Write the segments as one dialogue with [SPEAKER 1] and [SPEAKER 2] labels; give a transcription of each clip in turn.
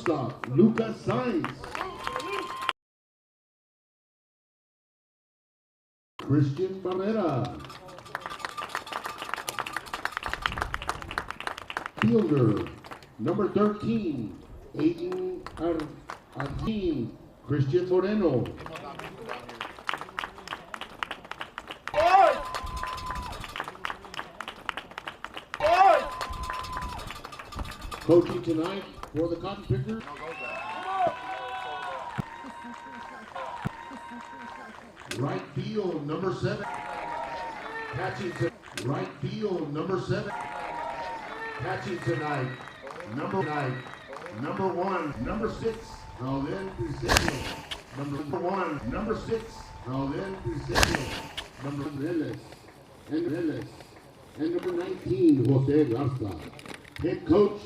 [SPEAKER 1] Shortstop, Lucas Sainz. Christian Barrera. Fielder, number 13, Aiden Arjin, Christian Moreno. Coaching tonight for the Cotton Pickers. Right field, number 7. Catching to right field, number 7. Catching tonight, number 1, number 6. Raúl Briseño. Number 1, number 6. Raúl Briseño. Number Reles. And number 19, Jose Garza. Head coach.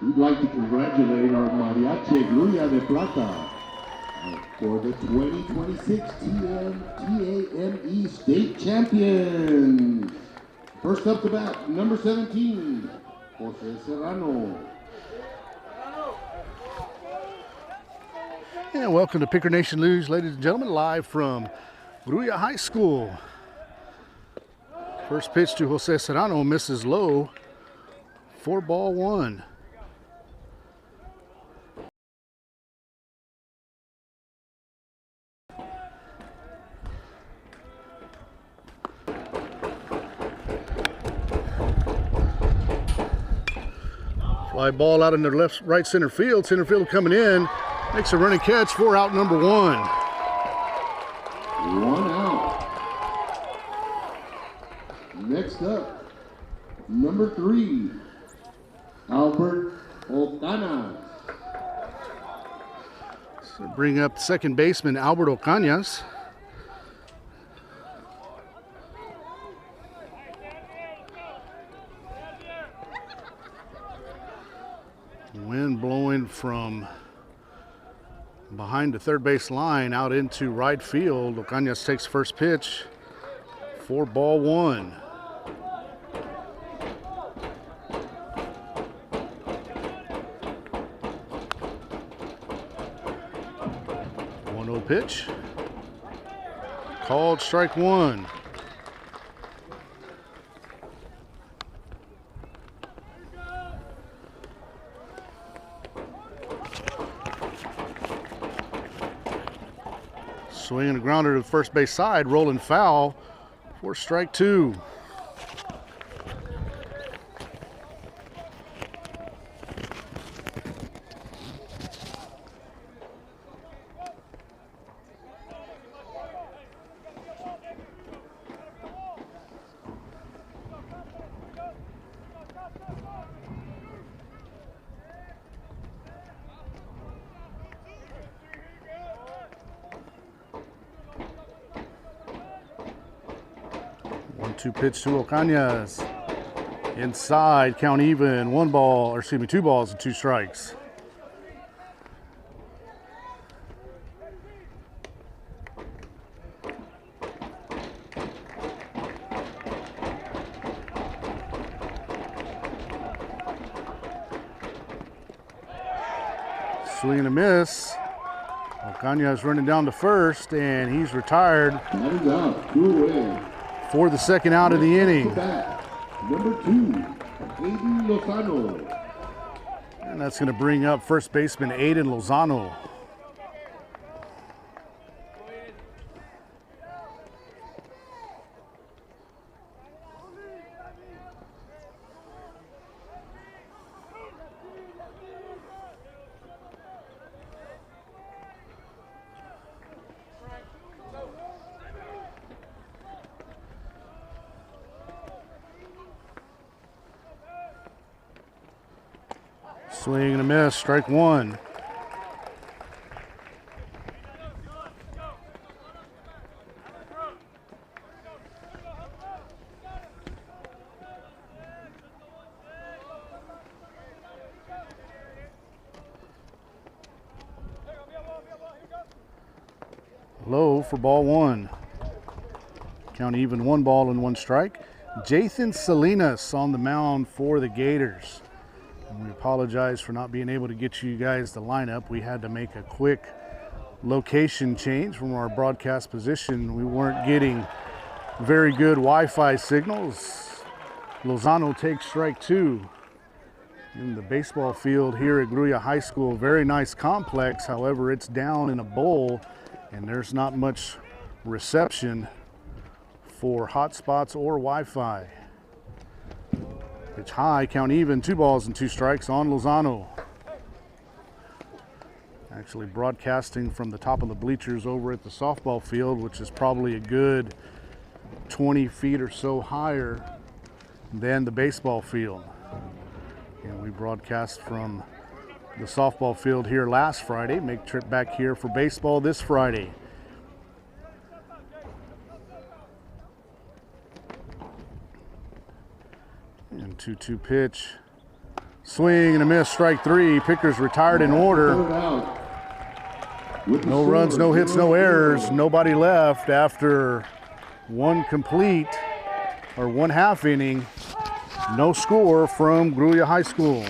[SPEAKER 1] We'd like to congratulate our Mariachi Grulla de Plata for the 2026 TAME State Champions. First up to bat, number 17, Jose Serrano.
[SPEAKER 2] And welcome to Picker Nation News, ladies and gentlemen, live from Grulla High School. First pitch to Jose Serrano, misses low, 4-1. Fly ball out in the right center field. Center field coming in. Makes a running catch for out number 1.
[SPEAKER 1] 1 out. Next up, number 3, Albert Ocañas.
[SPEAKER 2] So bring up second baseman Albert Ocañas. Wind blowing from behind the third base line out into right field. Ocañas takes first pitch, 4-1. Pitch. Called strike 1. Swinging a grounder to the first base side, rolling foul for strike 2. Two pitch to Ocañas. Inside, count even, 2 balls and 2 strikes. Swing and a miss. Ocañas running down to first, and he's retired.
[SPEAKER 1] That is out. 2 away.
[SPEAKER 2] For the second out of the inning.
[SPEAKER 1] Number 2, Aiden Lozano.
[SPEAKER 2] And that's going to bring up first baseman Aiden Lozano. Swing and a miss, strike 1. Low for ball 1. Count even, 1 ball and 1 strike. Jathan Salinas on the mound for the Gators. And we apologize for not being able to get you guys the lineup. We had to make a quick location change from our broadcast position. We weren't getting very good Wi-Fi signals. Lozano takes strike 2. In the baseball field here at Grulla High School, very nice complex. However, it's down in a bowl and there's not much reception for hotspots or Wi-Fi. Pitch high, count even, 2 balls and 2 strikes on Lozano. Actually broadcasting from the top of the bleachers over at the softball field, which is probably a good 20 feet or so higher than the baseball field. And we broadcast from the softball field here last Friday. Make a trip back here for baseball this Friday. And 2-2 pitch. Swing and a miss, strike 3. Pickers retired in order. No runs, no hits, no errors. Nobody left after 1 complete or 1/2 inning. No score from Grulla High School.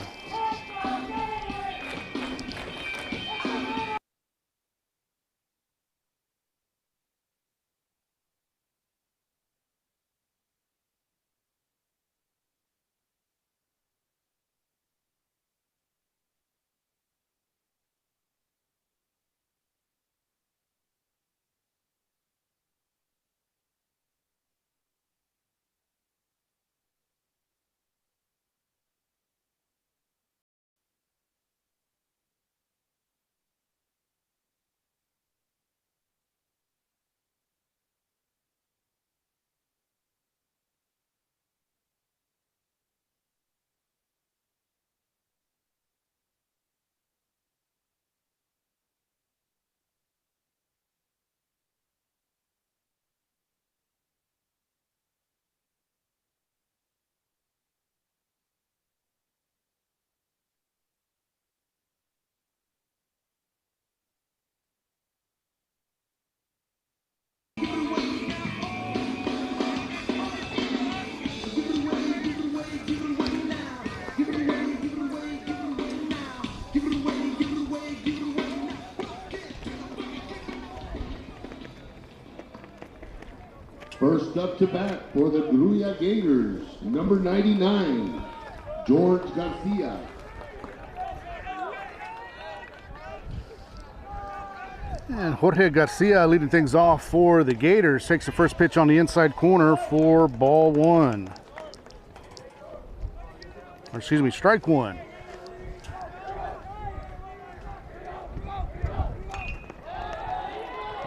[SPEAKER 1] First up to bat for the Grulla Gators, number 99, George Garcia.
[SPEAKER 2] And Jorge Garcia leading things off for the Gators. Takes the first pitch on the inside corner for ball one. Or excuse me, strike one.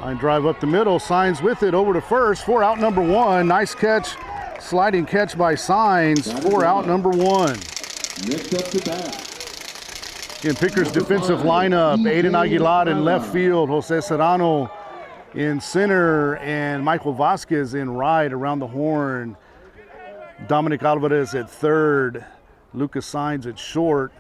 [SPEAKER 2] Line drive up the middle, Signs with it over to first for out number one. Nice catch, sliding catch by Signs for out number one.
[SPEAKER 1] Next up to bat.
[SPEAKER 2] In Pickers defensive lineup, Aiden Aguilar in left field, Jose Serrano in center, and Michael Vasquez in right around the horn. Dominic Alvarez at third, Lucas Signs at short.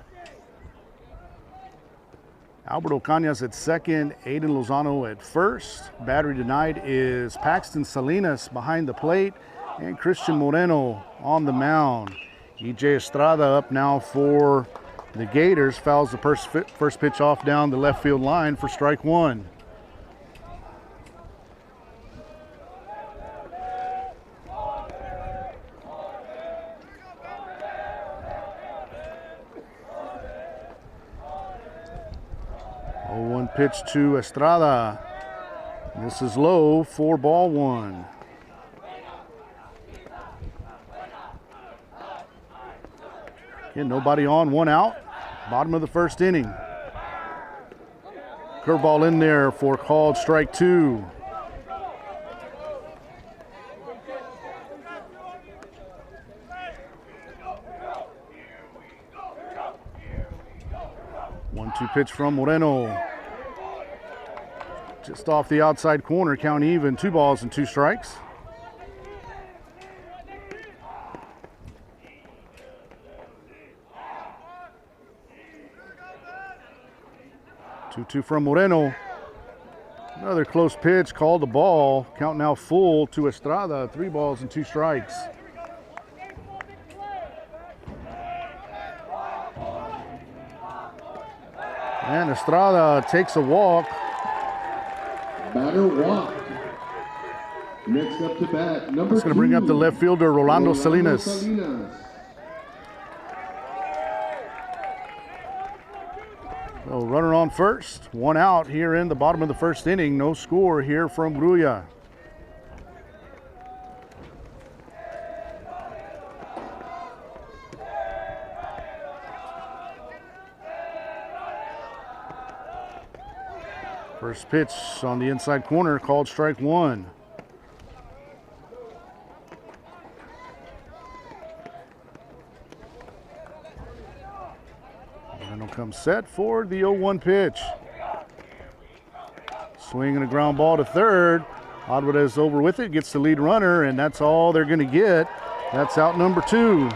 [SPEAKER 2] Alberto Cañas at second, Aiden Lozano at first. Battery tonight is Paxton Salinas behind the plate and Christian Moreno on the mound. EJ Estrada up now for the Gators. Fouls the first pitch off down the left field line for strike one. Pitch to Estrada. This is low for ball one. Again, nobody on, one out. Bottom of the first inning. Curveball in there for called strike two. One-two pitch from Moreno. Just off the outside corner, count even, 2 balls and 2 strikes. Two from Moreno. Another close pitch, called the ball. Count now full to Estrada, 3 balls and 2 strikes. And Estrada takes a walk.
[SPEAKER 1] Batter walk. Next up to bat, number 2.
[SPEAKER 2] It's going to bring up the left fielder, Rolando Salinas. So runner on first, 1 out here in the bottom of the first inning. No score here from Grulla. First pitch on the inside corner, called strike one. Moreno comes set for the 0-1 pitch. Swing and a ground ball to third. Alvarez over with it, gets the lead runner, and that's all they're going to get. That's out number 2.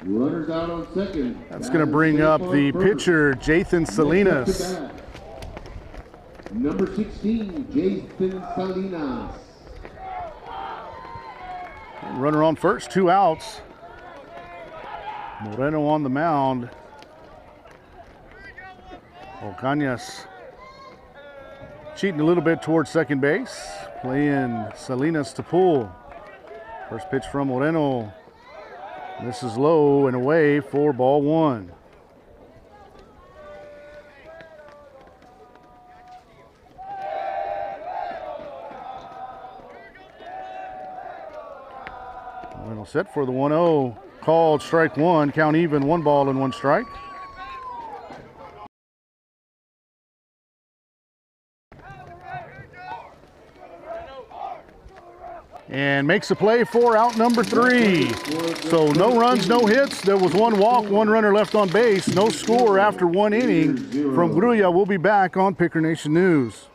[SPEAKER 1] Runners out on second.
[SPEAKER 2] That's going to bring up the pitcher, Jathan Salinas.
[SPEAKER 1] Number 16, Jathan Salinas.
[SPEAKER 2] Runner on first, 2 outs. Moreno on the mound. Ocañas cheating a little bit towards second base. Playing Salinas to pull. First pitch from Moreno. This is low and away for ball 1. Moreno set for the 1-0. Called strike 1. Count even, 1 ball and 1 strike. And makes a play for out number 3. So no runs, no hits. There was 1 walk, 1 runner left on base. No score after 1 inning from Grulla. We'll be back on Picker Nation News.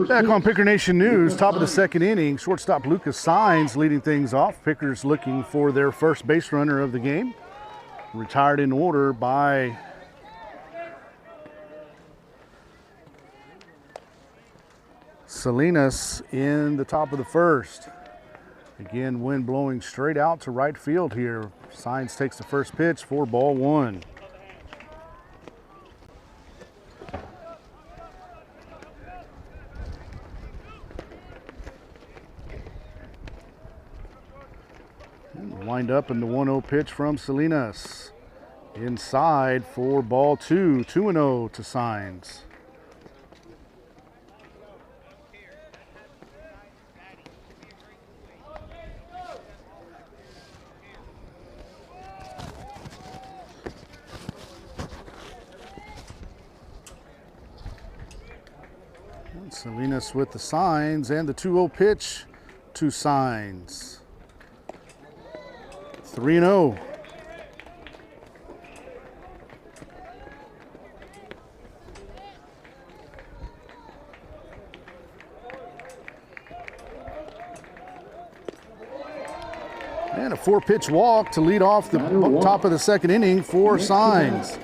[SPEAKER 2] Back on Picker Nation News, top of the second inning, shortstop Lucas Signs leading things off. Pickers looking for their first base runner of the game. Retired in order by Salinas in the top of the first. Again, wind blowing straight out to right field here. Signs takes the first pitch for ball 1. Wind up in the 1-0 pitch from Salinas. Inside for ball 2. 2-0 to Signs. Salinas with the Signs and the 2-0 pitch to Signs. 3-0. And a 4-pitch walk to lead off the top of the second inning for Signs.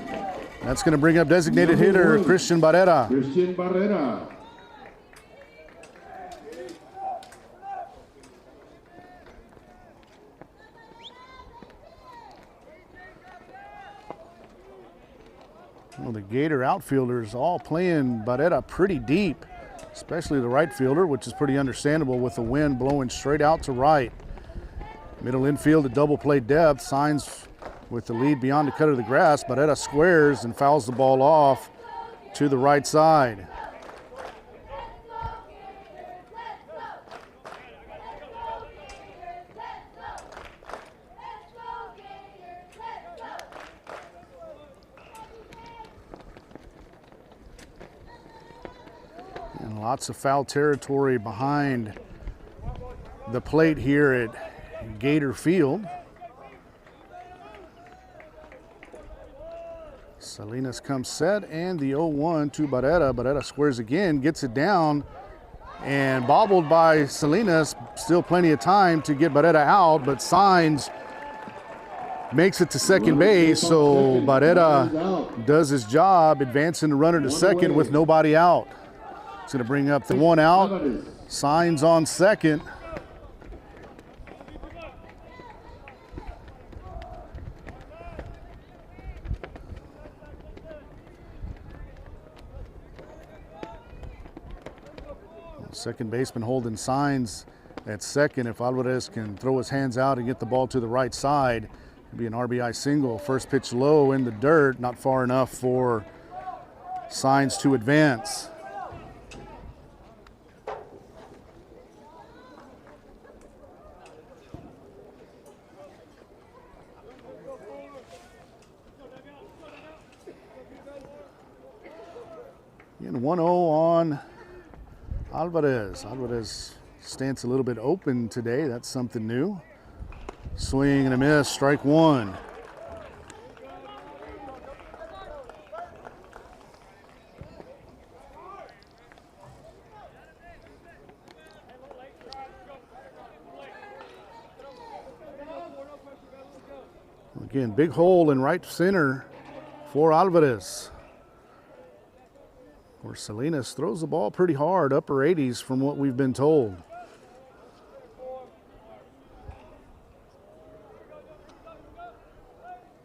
[SPEAKER 2] That's going to bring up designated hitter Christian Barrera.
[SPEAKER 1] Christian Barrera.
[SPEAKER 2] Well, the Gator outfielders all playing Barrera pretty deep, especially the right fielder, which is pretty understandable with the wind blowing straight out to right. Middle infield at double play depth. Signs with the lead beyond the cut of the grass. Barrera squares and fouls the ball off to the right side. And lots of foul territory behind the plate here at Gator Field. Salinas comes set, and the 0-1 to Barrera. Barrera squares again, gets it down, and bobbled by Salinas. Still plenty of time to get Barrera out, but Signs makes it to second base, so Barrera does his job, advancing the runner to second with nobody out. It's going to bring up the 1 out. Signs on second. Second baseman holding Signs at second. If Alvarez can throw his hands out and get the ball to the right side, it'll be an RBI single. First pitch low in the dirt, not far enough for Signs to advance. And 1-0 on Alvarez. Alvarez stance a little bit open today. That's something new. Swing and a miss, strike one. Again, big hole in right center for Alvarez. Where Salinas throws the ball pretty hard, upper 80s from what we've been told.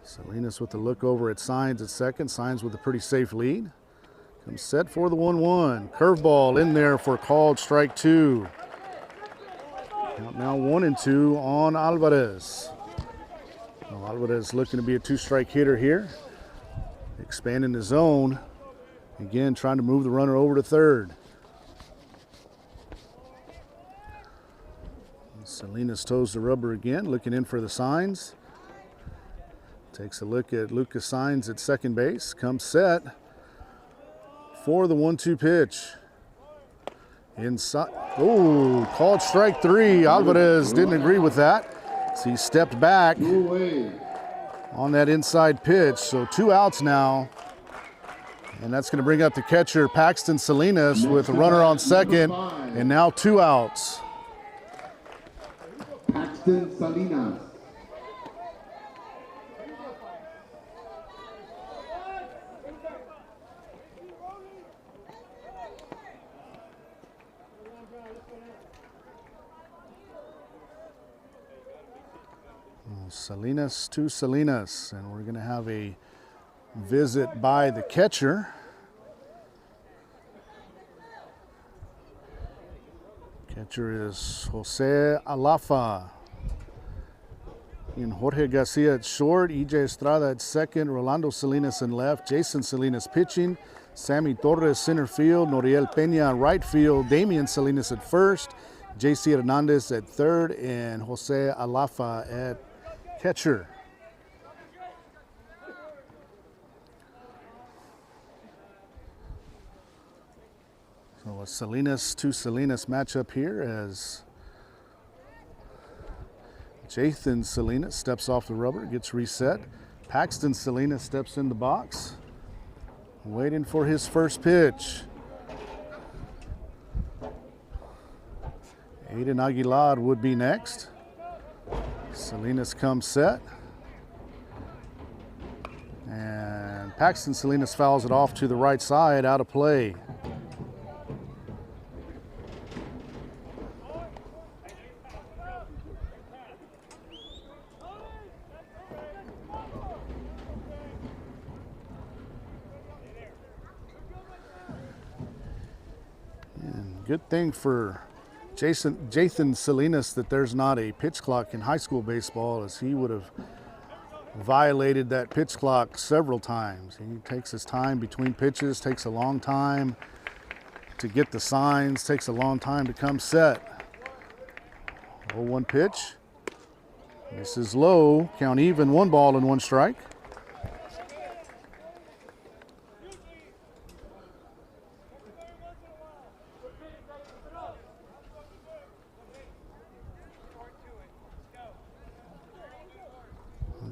[SPEAKER 2] Salinas with the look over at Signs at second. Signs with a pretty safe lead. Comes set for the 1-1. Curveball in there for called strike two. Count now 1-2 on Alvarez. Well, Alvarez looking to be a two-strike hitter here. Expanding the zone. Again, trying to move the runner over to third. Salinas toes the rubber again, looking in for the Signs. Takes a look at Lucas Signs at second base. Comes set for the 1-2 pitch. Inside. Oh, called strike three. Alvarez didn't agree with that. So he stepped back on that inside pitch. So 2 outs now. And that's going to bring up the catcher, Paxton Salinas, with a runner on second, and now 2 outs.
[SPEAKER 1] Paxton Salinas.
[SPEAKER 2] Salinas to Salinas, and we're going to have a visit by the catcher. Catcher is Jose Alafa. And Jorge Garcia at short, EJ Estrada at second, Rolando Salinas in left, Jason Salinas pitching, Sammy Torres center field, Noriel Peña right field, Damian Salinas at first, JC Hernandez at third, and Jose Alafa at catcher. So a Salinas to Salinas matchup here as Jathan Salinas steps off the rubber, gets reset. Paxton Salinas steps in the box, waiting for his first pitch. Aiden Aguilar would be next. Salinas comes set. And Paxton Salinas fouls it off to the right side, out of play. Good thing for Jathan Salinas that there's not a pitch clock in high school baseball, as he would have violated that pitch clock several times. He takes his time between pitches, takes a long time to get the signs, takes a long time to come set. 0-1 pitch. This is low, count even, 1 ball and 1 strike.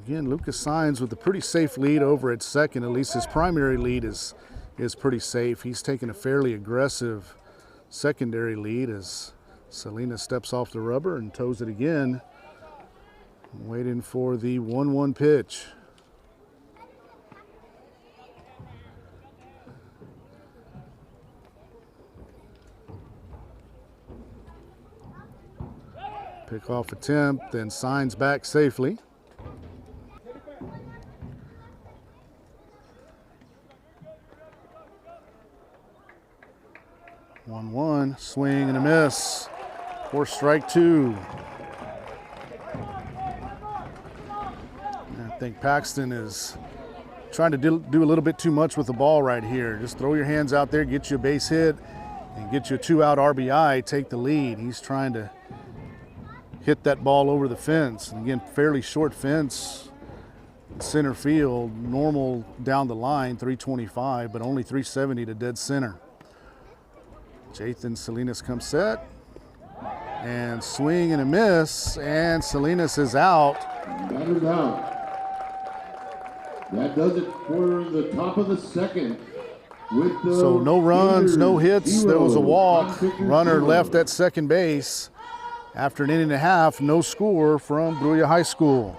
[SPEAKER 2] Again, Lucas Signs with a pretty safe lead over at second. At least his primary lead is pretty safe. He's taken a fairly aggressive secondary lead as Salinas steps off the rubber and toes it again. Waiting for the 1-1 pitch. Pickoff attempt, then Signs back safely. 1-1, swing and a miss for strike 2. I think Paxton is trying to do a little bit too much with the ball right here. Just throw your hands out there, get you a base hit, and get you a 2-out RBI, take the lead. He's trying to hit that ball over the fence. And again, fairly short fence, center field, normal down the line, 325, but only 370 to dead center. Jathan Salinas comes set, and swing and a miss, and Salinas is out.
[SPEAKER 1] That is out. That does it for the top of the second.
[SPEAKER 2] So no runs, no hits. There was a walk. Runner left at second base. After an inning and a half, no score from Grulla High School.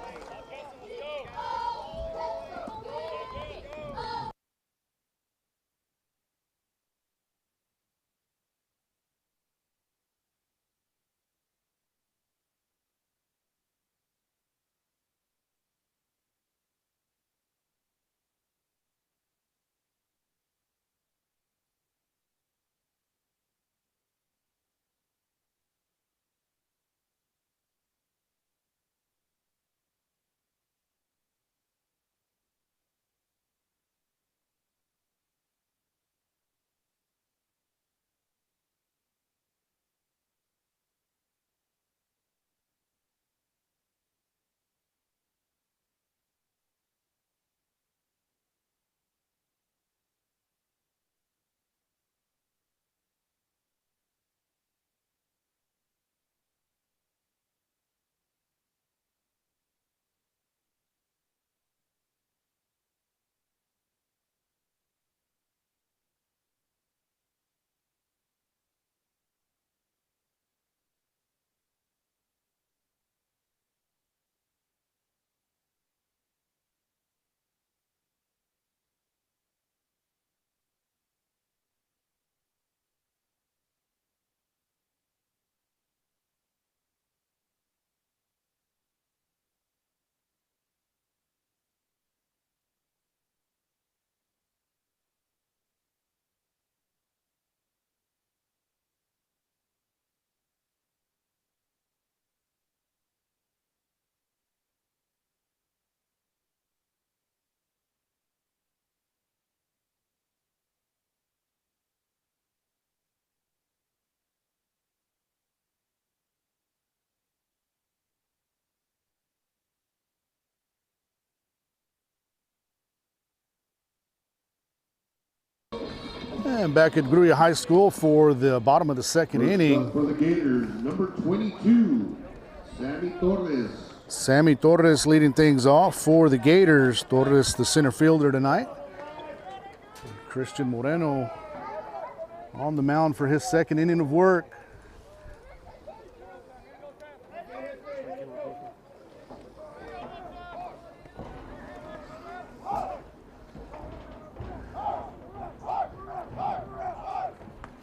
[SPEAKER 2] And back at Grulla High School for the bottom of the second inning.
[SPEAKER 1] For the Gators, number 22, Sammy Torres.
[SPEAKER 2] Sammy Torres leading things off for the Gators. Torres, the center fielder tonight. Christian Moreno on the mound for his second inning of work.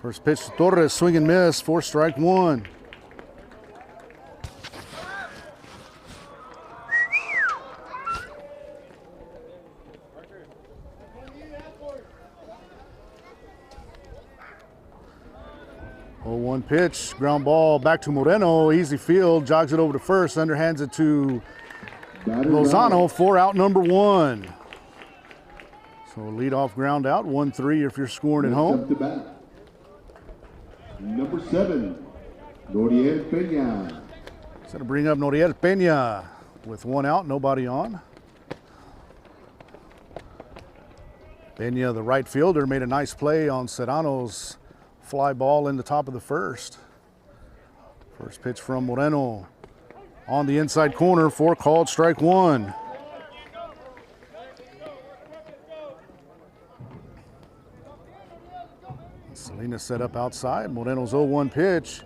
[SPEAKER 2] First pitch to Torres, swing and miss for strike 1. Oh, 1 pitch, ground ball back to Moreno, easy field, jogs it over to first, underhands it to Lozano for out number 1. So leadoff ground out, 1-3 if you're scoring at home.
[SPEAKER 1] Up to bat. Number 7, Noriel Peña.
[SPEAKER 2] It's going to bring up Noriel Peña with 1 out, nobody on. Peña, the right fielder, made a nice play on Serrano's fly ball in the top of the first. First pitch from Moreno on the inside corner for called strike 1. Salinas set up outside. Moreno's 0-1 pitch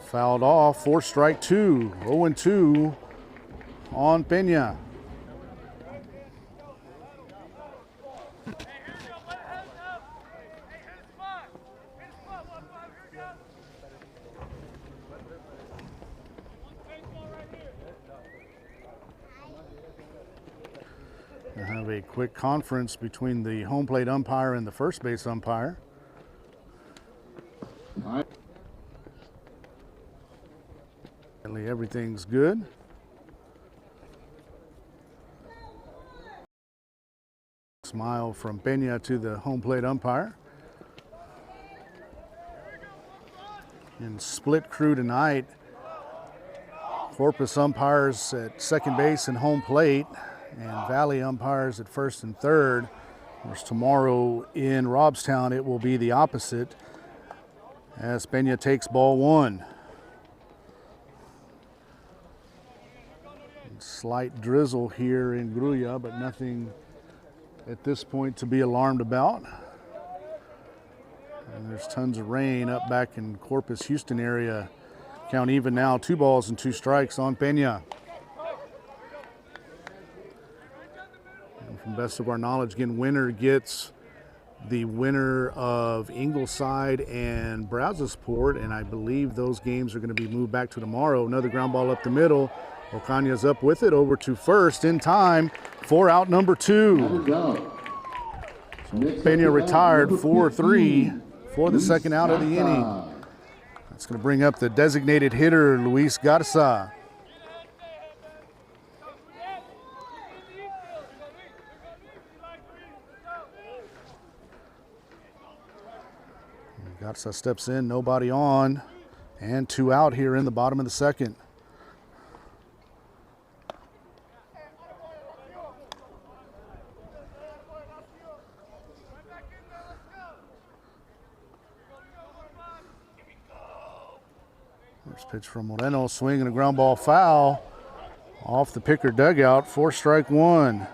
[SPEAKER 2] fouled off for strike 2. 0-2 on Peña. I have a quick conference between the home plate umpire and the first base umpire. Everything's good. Smile from Peña to the home plate umpire. In split crew tonight, Corpus umpires at second base and home plate, and Valley umpires at first and third. Whereas tomorrow in Robstown, it will be the opposite as Peña takes ball 1. Slight drizzle here in Grulla, but nothing at this point to be alarmed about. And there's tons of rain up back in Corpus, Houston area. Count even now, 2 balls and 2 strikes on Peña. And from best of our knowledge, again, winner gets the winner of Ingleside and Brazosport, and I believe those games are going to be moved back to tomorrow. Another ground ball up the middle. Ocaña's up with it, over to first in time for out number 2. So Peña retired 4-3 for the second out of the inning. That's going to bring up the designated hitter, Luis Garza. Garza steps in, nobody on, and 2 out here in the bottom of the second. First pitch from Moreno, swing and a ground ball foul off the Picker dugout for strike 1.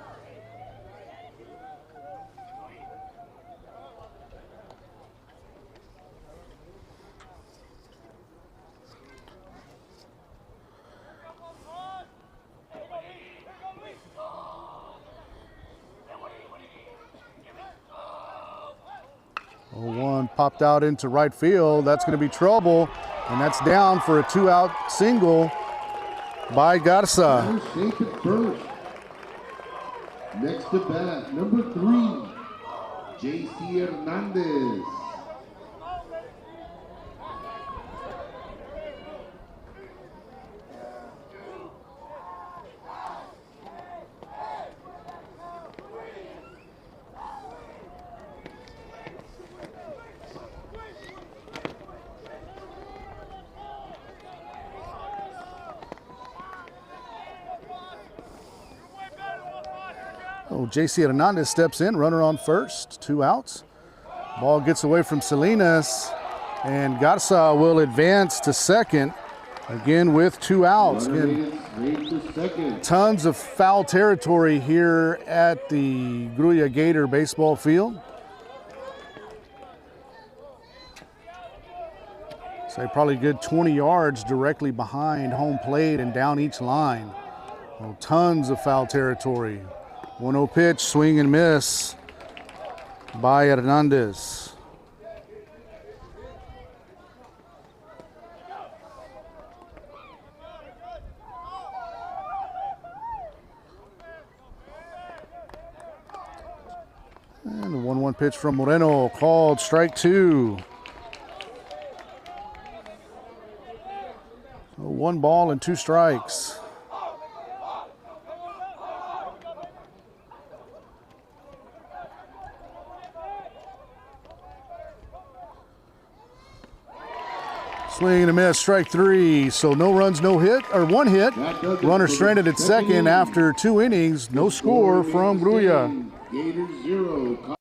[SPEAKER 2] Popped out into right field. That's going to be trouble, and that's down for a 2-out single by Garza.
[SPEAKER 1] Safe at first. Next to bat, number 3, J.C. Hernandez.
[SPEAKER 2] J.C. Hernandez steps in, runner on first, 2 outs. Ball gets away from Salinas, and Garza will advance to second, again with 2 outs. Again, tons of foul territory here at the Grulla Gator baseball field. Say probably a good 20 yards directly behind home plate and down each line. Well, tons of foul territory. 1-0 pitch, swing and miss by Hernandez. And the 1-1 pitch from Moreno, called strike 2. So 1 ball and 2 strikes. Swing and a miss, strike three. So no runs, no hit, or one hit. Runner stranded at second after 2 innings. No score from Grulla.
[SPEAKER 1] Gators 0.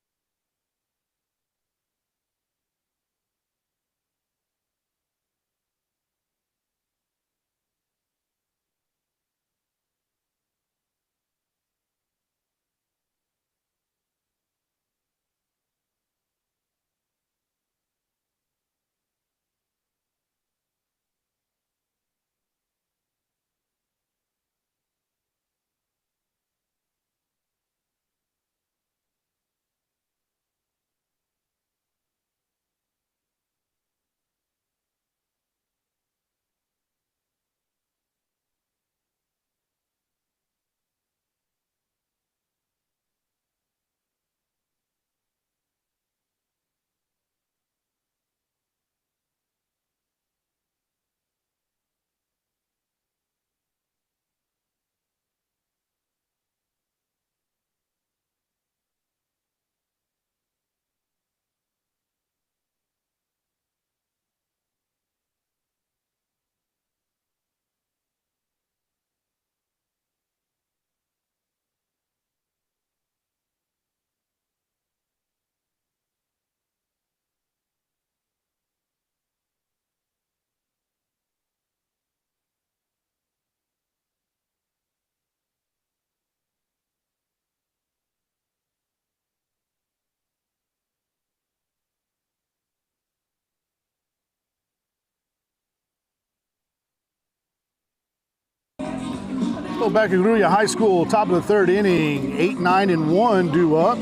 [SPEAKER 2] Go back at Grulla High School, top of the third inning, 8, 9, and 1 due up.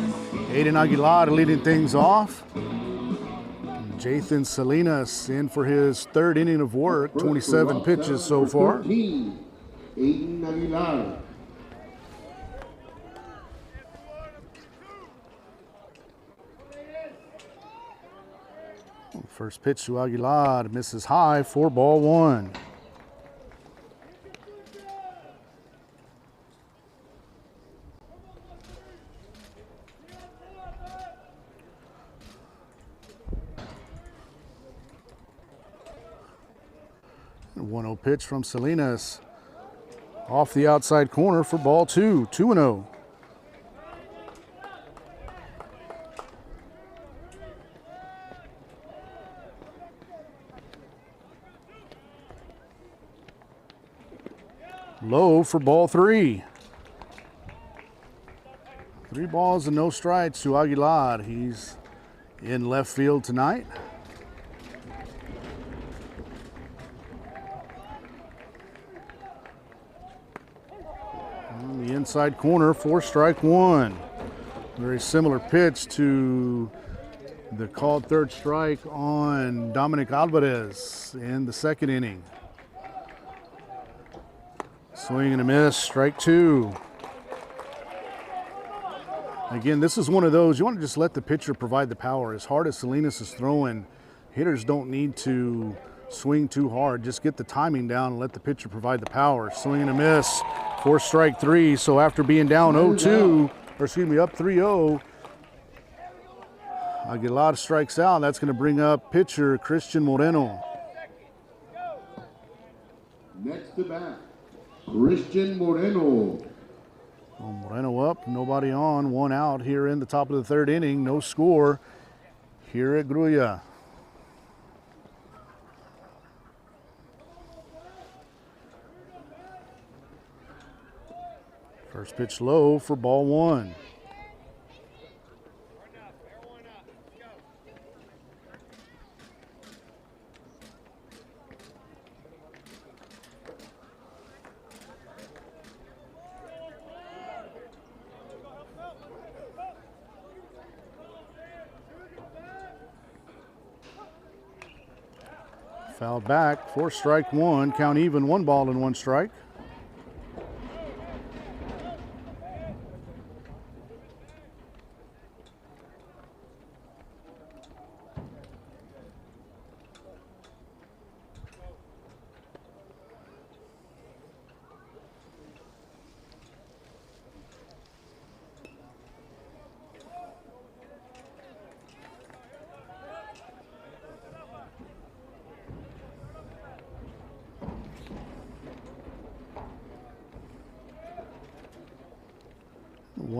[SPEAKER 2] Aiden Aguilar leading things off. Jathan Salinas in for his third inning of work, 27 pitches so far.
[SPEAKER 1] 13, Aiden Aguilar.
[SPEAKER 2] First pitch to Aguilar, misses high, 4-1. A 1-0 pitch from Salinas. Off the outside corner for ball 2, 2-0. Low for ball 3. 3 balls and no strikes to Aguilar. He's in left field tonight. On the inside corner for strike 1. Very similar pitch to the called third strike on Dominic Alvarez in the second inning. Swing and a miss, strike 2. Again, this is one of those, you want to just let the pitcher provide the power. As hard as Salinas is throwing, hitters don't need to swing too hard. Just get the timing down and let the pitcher provide the power. Swing and a miss for strike 3. So after being down 0-2, or excuse me, up 3-0, Aguilar strikes out. That's going to bring up pitcher Christian Moreno.
[SPEAKER 1] Next to bat, Christian Moreno.
[SPEAKER 2] Moreno up, nobody on, 1 out here in the top of the third inning. No score here at Grulla. First pitch low for ball 1. Fouled back for strike 1. Count even, 1 ball and 1 strike.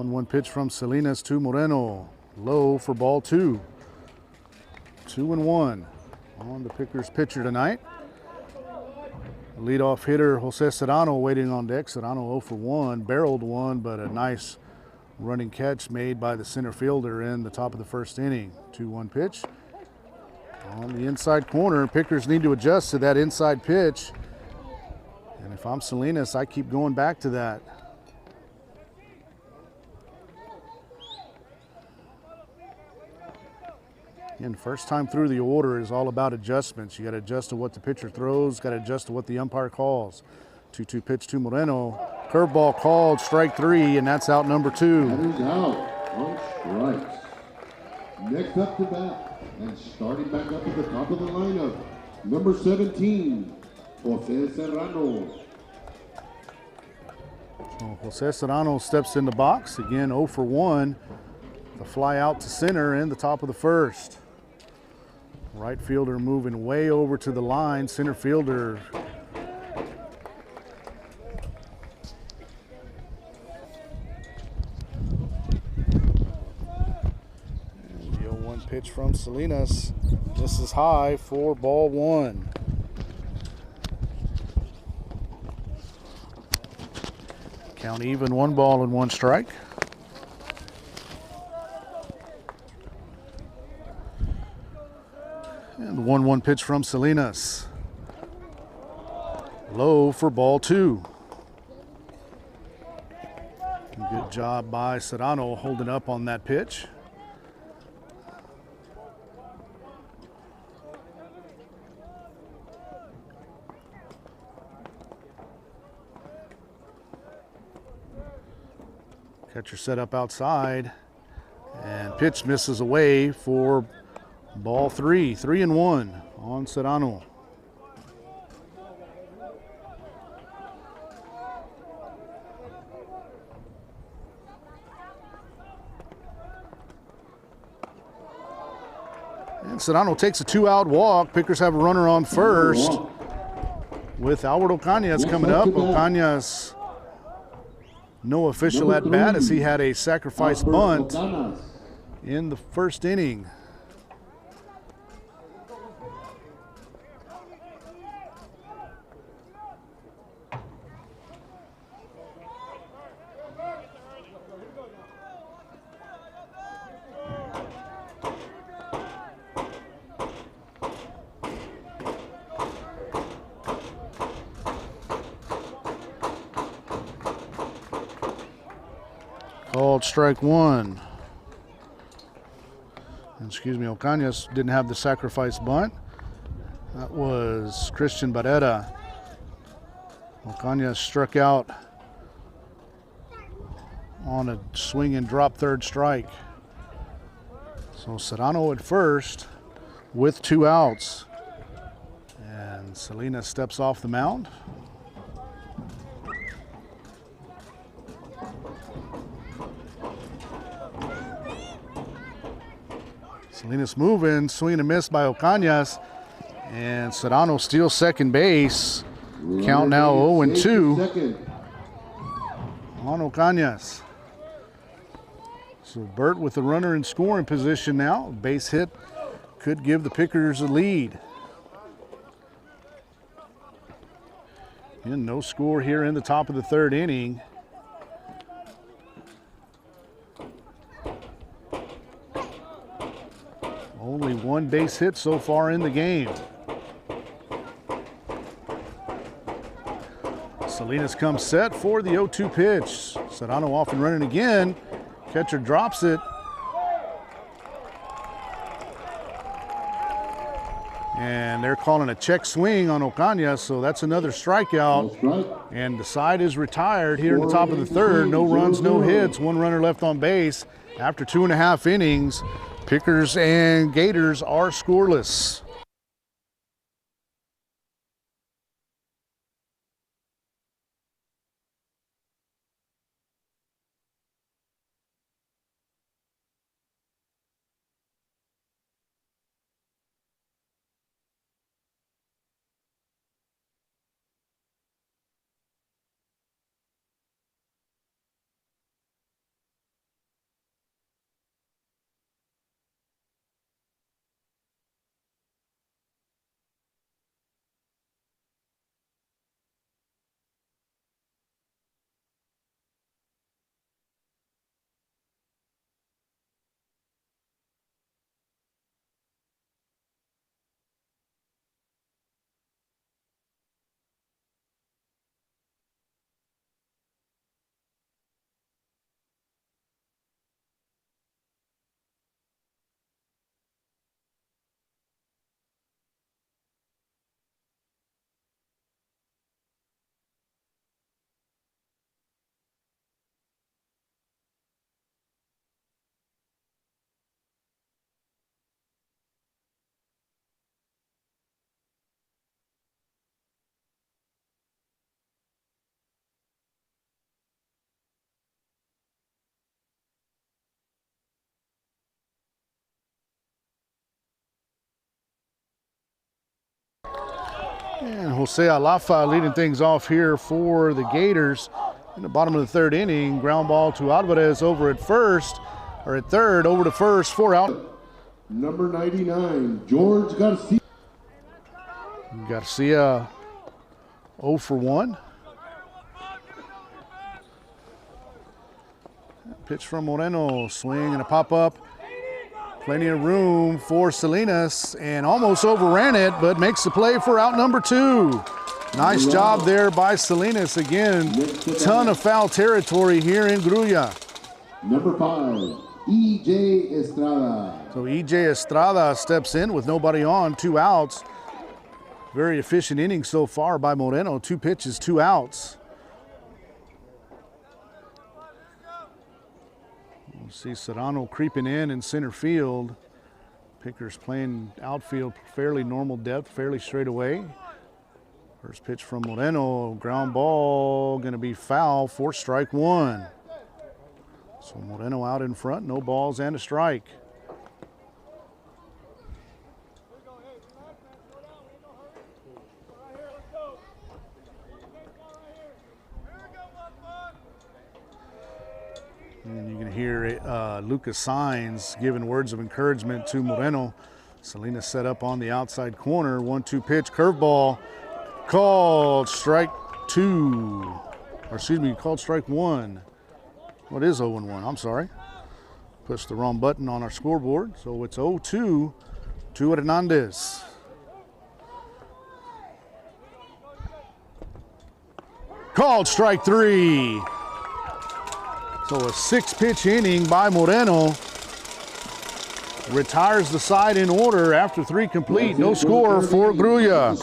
[SPEAKER 2] 1-1 pitch from Salinas to Moreno. Low for ball 2. 2-1 on the Pickers pitcher tonight. Leadoff hitter Jose Serrano waiting on deck. Serrano 0 for 1, barreled one, but a nice running catch made by the center fielder in the top of the first inning. 2-1 pitch on the inside corner. Pickers need to adjust to that inside pitch. And if I'm Salinas, I keep going back to that. And first time through the order is all about adjustments. You got to adjust to what the pitcher throws, got to adjust to what the umpire calls. 2-2 pitch to Moreno. Curveball called, strike 3, and that's out number 2.
[SPEAKER 1] That is out on strikes. Next up to bat, and starting back up at the top of the lineup, number 17, Jose Serrano.
[SPEAKER 2] So Jose Serrano steps in the box. Again, 0 for 1. The fly out to center in the top of the first. Right fielder moving way over to the line. Center fielder and the 0-1 pitch from Salinas. This is high for ball 1. Count even, 1 ball and 1 strike. And the 1-1 pitch from Salinas. Low for ball 2. Good job by Serrano holding up on that pitch. Catcher set up outside, and pitch misses away for ball 3. 3-1 on Serrano. And Serrano takes a 2-out walk. Pickers have a runner on first with Albert Ocañas coming up. Ocañas, no official at bat as he had a sacrifice bunt in the first inning. Called strike 1. Excuse me, Ocañas didn't have the sacrifice bunt. That was Christian Barrera. Ocañas struck out on a swing and drop third strike. So Serrano at first with 2 outs. And Salinas steps off the mound. Salinas moving, swing and a miss by Ocañas, and Serrano steals second base. Count now 0-2 on Ocañas. So Burt with the runner in scoring position now. Base hit could give the Pickers a lead. And no score here in the top of the 3rd inning. Only 1 base hit so far in the game. Salinas comes set for the 0-2 pitch. Serrano off and running again. Catcher drops it. And they're calling a check swing on Ocañas, so that's another strikeout. And the side is retired here in the top of the 3rd. No runs, no hits, 1 runner left on base. After 2.5 innings, Pickers and Gators are scoreless. And Jose Alafa leading things off here for the Gators in the bottom of the third inning. Ground ball to Alvarez over at third, over to first, 4 out.
[SPEAKER 1] Number 99, George Garcia.
[SPEAKER 2] Garcia 0 for 1. Pitch from Moreno, swing and a pop-up. Plenty of room for Salinas and almost overran it, but makes the play for out number 2. Nice job there by Salinas. Again, ton of foul territory here in Grulla.
[SPEAKER 1] Number 5, E.J. Estrada.
[SPEAKER 2] So E.J. Estrada steps in with nobody on, 2 outs. Very efficient inning so far by Moreno. 2 pitches, 2 outs. We'll see Serrano creeping in center field. Pickers playing outfield, fairly normal depth, fairly straight away. First pitch from Moreno, ground ball, going to be foul for strike 1. So Moreno out in front, no balls and a strike. And you can hear Lucas Sainz giving words of encouragement to Moreno. Salinas set up on the outside corner, 1-2 pitch, curveball, called strike 2. Or excuse me, called strike 1. What is 0-1? I'm sorry. Pushed the wrong button on our scoreboard. So it's 0-2 to Hernandez. Called strike 3. So a 6-pitch inning by Moreno. Retires the side in order after 3 complete. No score for Grulla.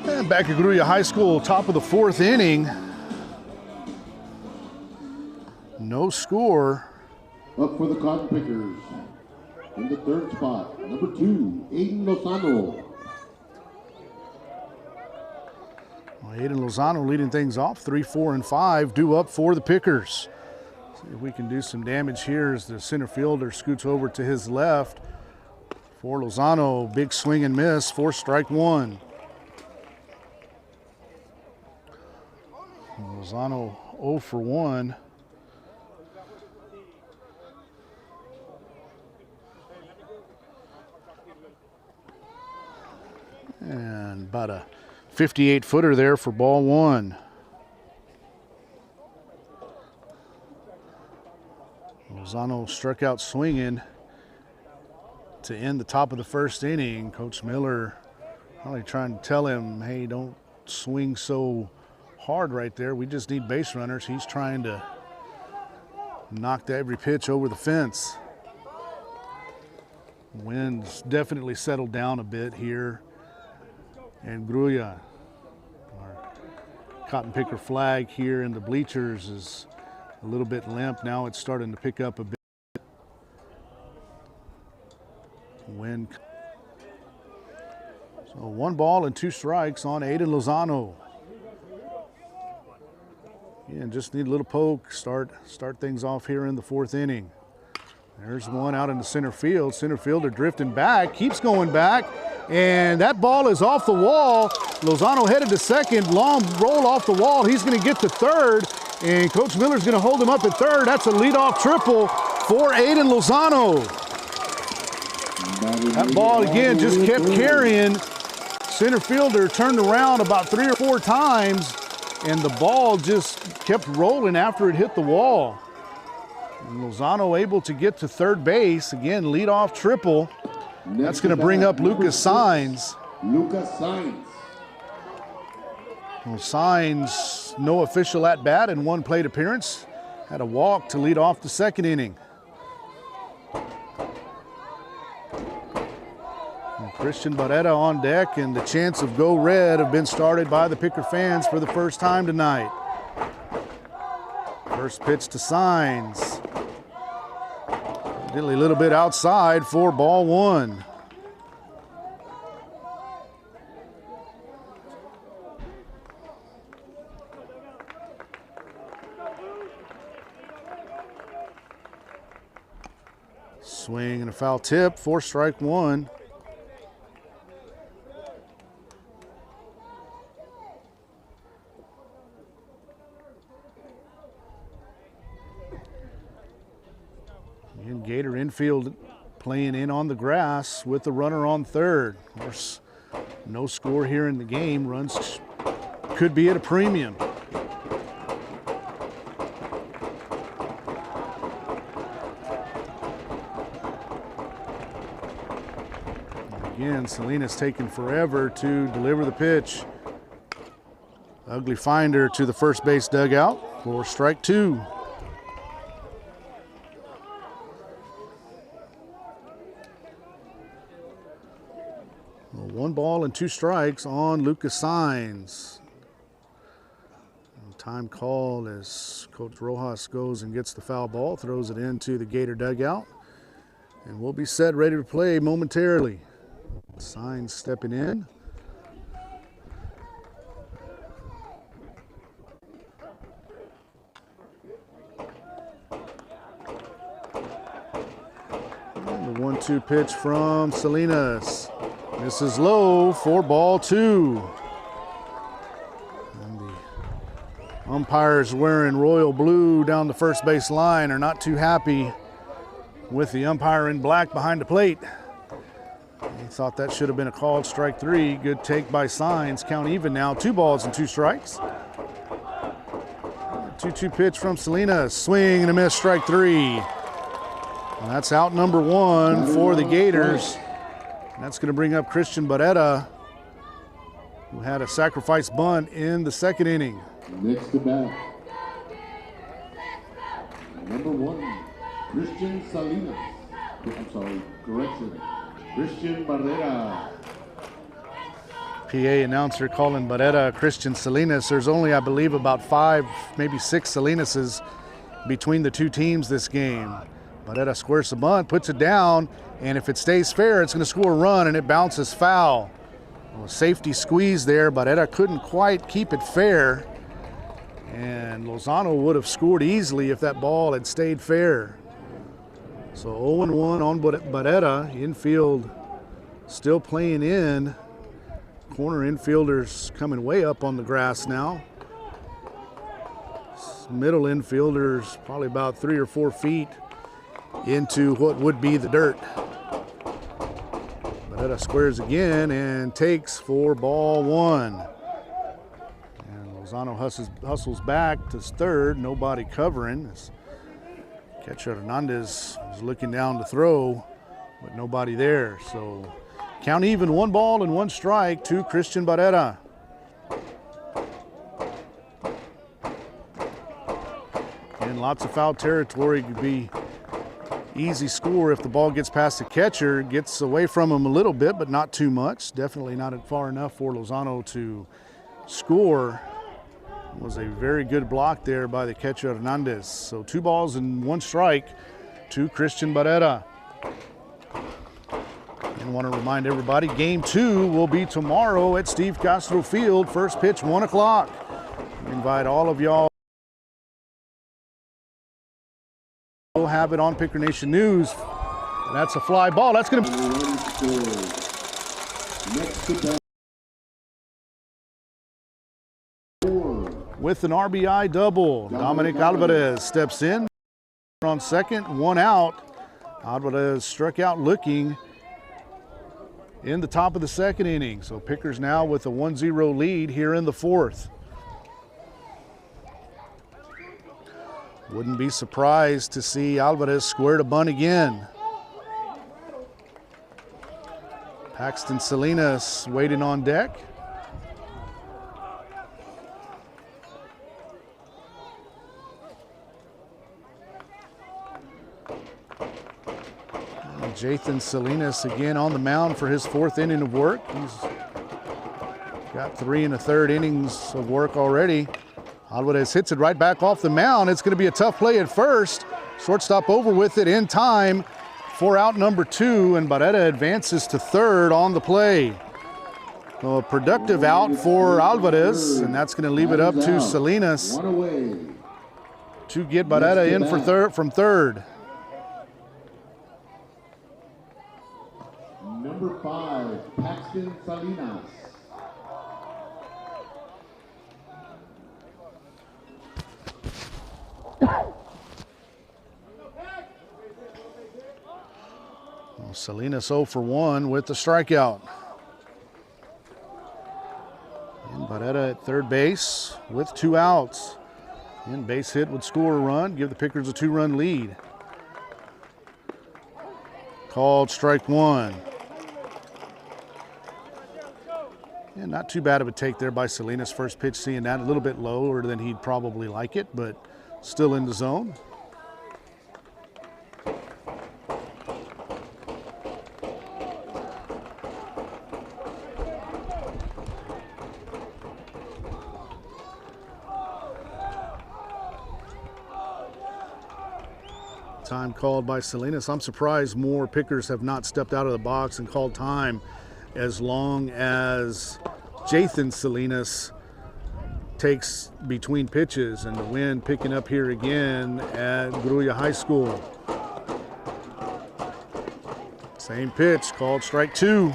[SPEAKER 2] And back at Grulla High School, top of the 4th inning. No score.
[SPEAKER 1] Up for the Cotton Pickers. In the 3rd spot, number 2, Aiden Lozano.
[SPEAKER 2] Well, Aiden Lozano leading things off, 3, 4, and 5, due up for the Pickers. See if we can do some damage here as the center fielder scoots over to his left. For Lozano, big swing and miss for strike 1. Lozano 0 for 1. And about a 58-footer there for ball 1. Lozano struck out swinging to end the top of the 1st inning. Coach Miller probably trying to tell him, hey, don't swing so hard right there. We just need base runners. He's trying to knock every pitch over the fence. Wind's definitely settled down a bit here. And Grulla, our cotton picker flag here in the bleachers, is a little bit limp. Now it's starting to pick up a bit. Wind. So 1 ball and 2 strikes on Aiden Lozano. And just need a little poke, start things off here in the 4th inning. There's one out in the center field. Center fielder drifting back, keeps going back, and that ball is off the wall. Lozano headed to second, long roll off the wall. He's going to get to third, and Coach Miller's going to hold him up at third. That's a leadoff triple for Aiden Lozano. That ball again just kept carrying. Center fielder turned around about 3 or 4 times, and the ball just kept rolling after it hit the wall. And Lozano able to get to third base. Again, leadoff triple. That's going to bring up Lucas Saenz.
[SPEAKER 1] Lucas Saenz.
[SPEAKER 2] Well, Saenz, no official at bat and 1 plate appearance. Had a walk to lead off the 2nd inning. And Christian Barrera on deck, and the chants of Go Red have been started by the Picker fans for the first time tonight. First pitch to Saenz. A little bit outside for ball 1. Swing and a foul tip for strike 1. And Gator infield playing in on the grass with the runner on third. Of course, no score here in the game. Runs could be at a premium. Again, Salinas taking forever to deliver the pitch. Ugly finder to the first base dugout for strike 2. Well, 1 ball and 2 strikes on Lucas Saenz. Time called as Coach Rojas goes and gets the foul ball, throws it into the Gator dugout, and we'll be set, ready to play momentarily. Saenz stepping in. And the 1-2 pitch from Salinas. This is low for ball 2. And the umpires wearing royal blue down the first base line are not too happy with the umpire in black behind the plate. He thought that should have been a called strike 3. Good take by Saenz. Count even now. 2 balls and 2 strikes. 2-2 pitch from Salinas. Swing and a miss, strike 3. And that's out number 1 for the Gators. And that's going to bring up Christian Barrera, who had a sacrifice bunt in the 2nd inning.
[SPEAKER 1] Next to bat, number 1, Christian Salinas. I'm sorry, correction. Christian Barrera.
[SPEAKER 2] PA announcer calling Barrera Christian Salinas. There's only, I believe, about 5, maybe 6 Salinases between the 2 teams this game. Barrera squares the bunt, puts it down, and if it stays fair, it's going to score a run, and it bounces foul. Well, safety squeeze there. Barrera couldn't quite keep it fair, and Lozano would have scored easily if that ball had stayed fair. So 0-1 on Barrera. Infield still playing in. Corner infielders coming way up on the grass now. Middle infielders probably about 3 or 4 feet into what would be the dirt. Barrera squares again and takes for ball 1. And Lozano hustles back to third. Nobody covering. Catcher Hernandez was looking down to throw, but nobody there. So count even, 1 ball and 1 strike to Christian Barrera. And lots of foul territory. Could be easy score if the ball gets past the catcher, gets away from him a little bit, but not too much. Definitely not far enough for Lozano to score. It was a very good block there by the catcher Hernandez. So 2 balls and 1 strike to Christian Barrera. And I want to remind everybody, game 2 will be tomorrow at Steve Castro Field. First pitch, 1 o'clock. We invite all of y'all. We'll have it on Picker Nation News. That's a fly ball. That's going to with an RBI double. Dominic Alvarez steps in on second, 1 out. Alvarez struck out looking in the top of the 2nd inning. So Pickers now with a 1-0 lead here in the 4th. Wouldn't be surprised to see Alvarez square to bunt again. Paxton Salinas waiting on deck. Jathan Salinas again on the mound for his 4th inning of work. He's got 3 1/3 innings of work already. Alvarez hits it right back off the mound. It's going to be a tough play at first. Shortstop over with it in time for out number 2, and Barrera advances to 3rd on the play. A productive out for Alvarez, and that's going to leave it up to Salinas to get Barrera in for from 3rd.
[SPEAKER 1] Number 5, Paxton Salinas.
[SPEAKER 2] Well, Salinas 0 for 1 with the strikeout. And Barrera at 3rd base with 2 outs. And base hit would score a run, give the Pickers a 2-run lead. Called strike 1. And not too bad of a take there by Salinas. First pitch, seeing that a little bit lower than he'd probably like it, but still in the zone. Time called by Salinas. I'm surprised more Pickers have not stepped out of the box and called time as long as Jathan Salinas takes between pitches, and the wind picking up here again at Grulla High School. Same pitch, called strike 2.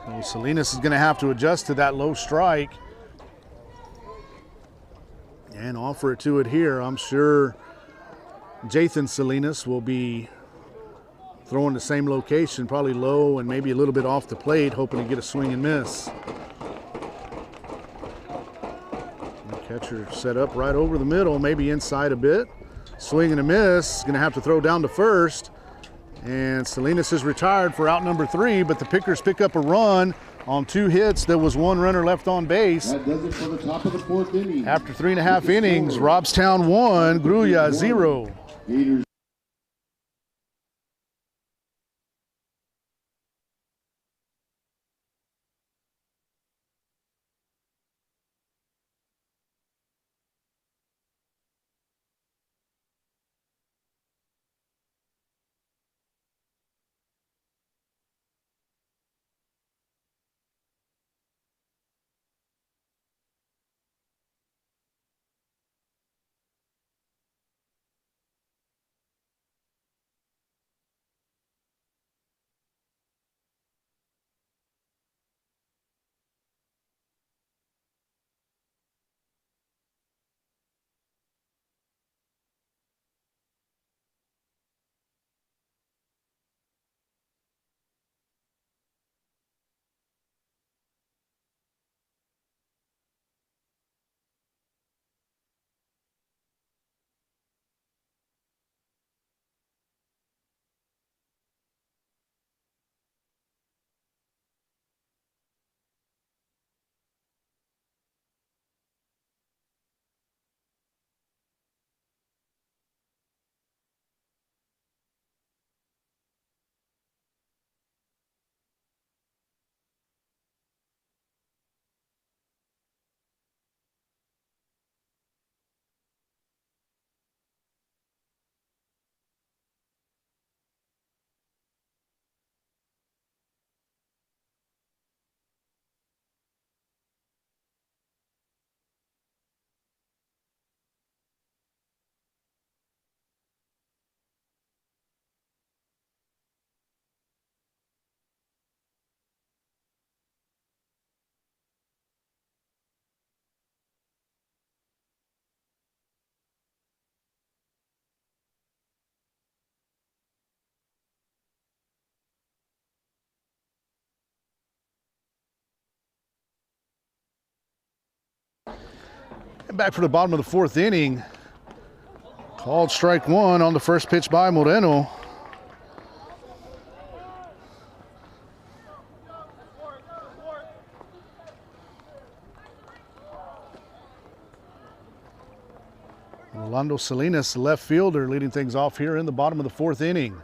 [SPEAKER 2] Well, Salinas is going to have to adjust to that low strike and offer it to it here. I'm sure Jathan Salinas will be throwing the same location, probably low and maybe a little bit off the plate, hoping to get a swing and miss. The catcher set up right over the middle, maybe inside a bit. Swing and a miss, going to have to throw down to 1st. And Salinas is retired for out number 3, but the Pickers pick up a run on 2 hits. There was 1 runner left on base.
[SPEAKER 1] That does it for the top of the 4th inning.
[SPEAKER 2] After 3.5 innings, Robstown 1, Grulla 0.
[SPEAKER 1] Gators
[SPEAKER 2] Back for the bottom of the fourth inning. Called strike one on the first pitch by Moreno. Rolando Salinas, left fielder, leading things off here in the bottom of the fourth inning.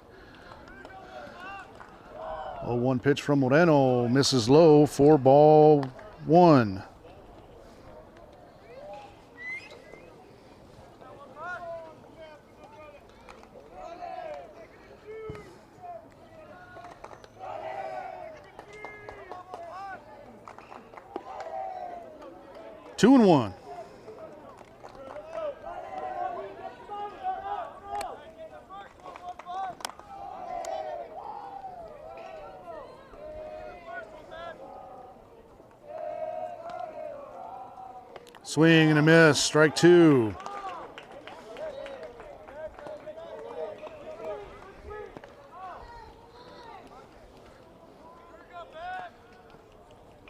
[SPEAKER 2] 0-1 pitch from Moreno, misses low, 4-1. Two and one. Swing and a miss, strike two.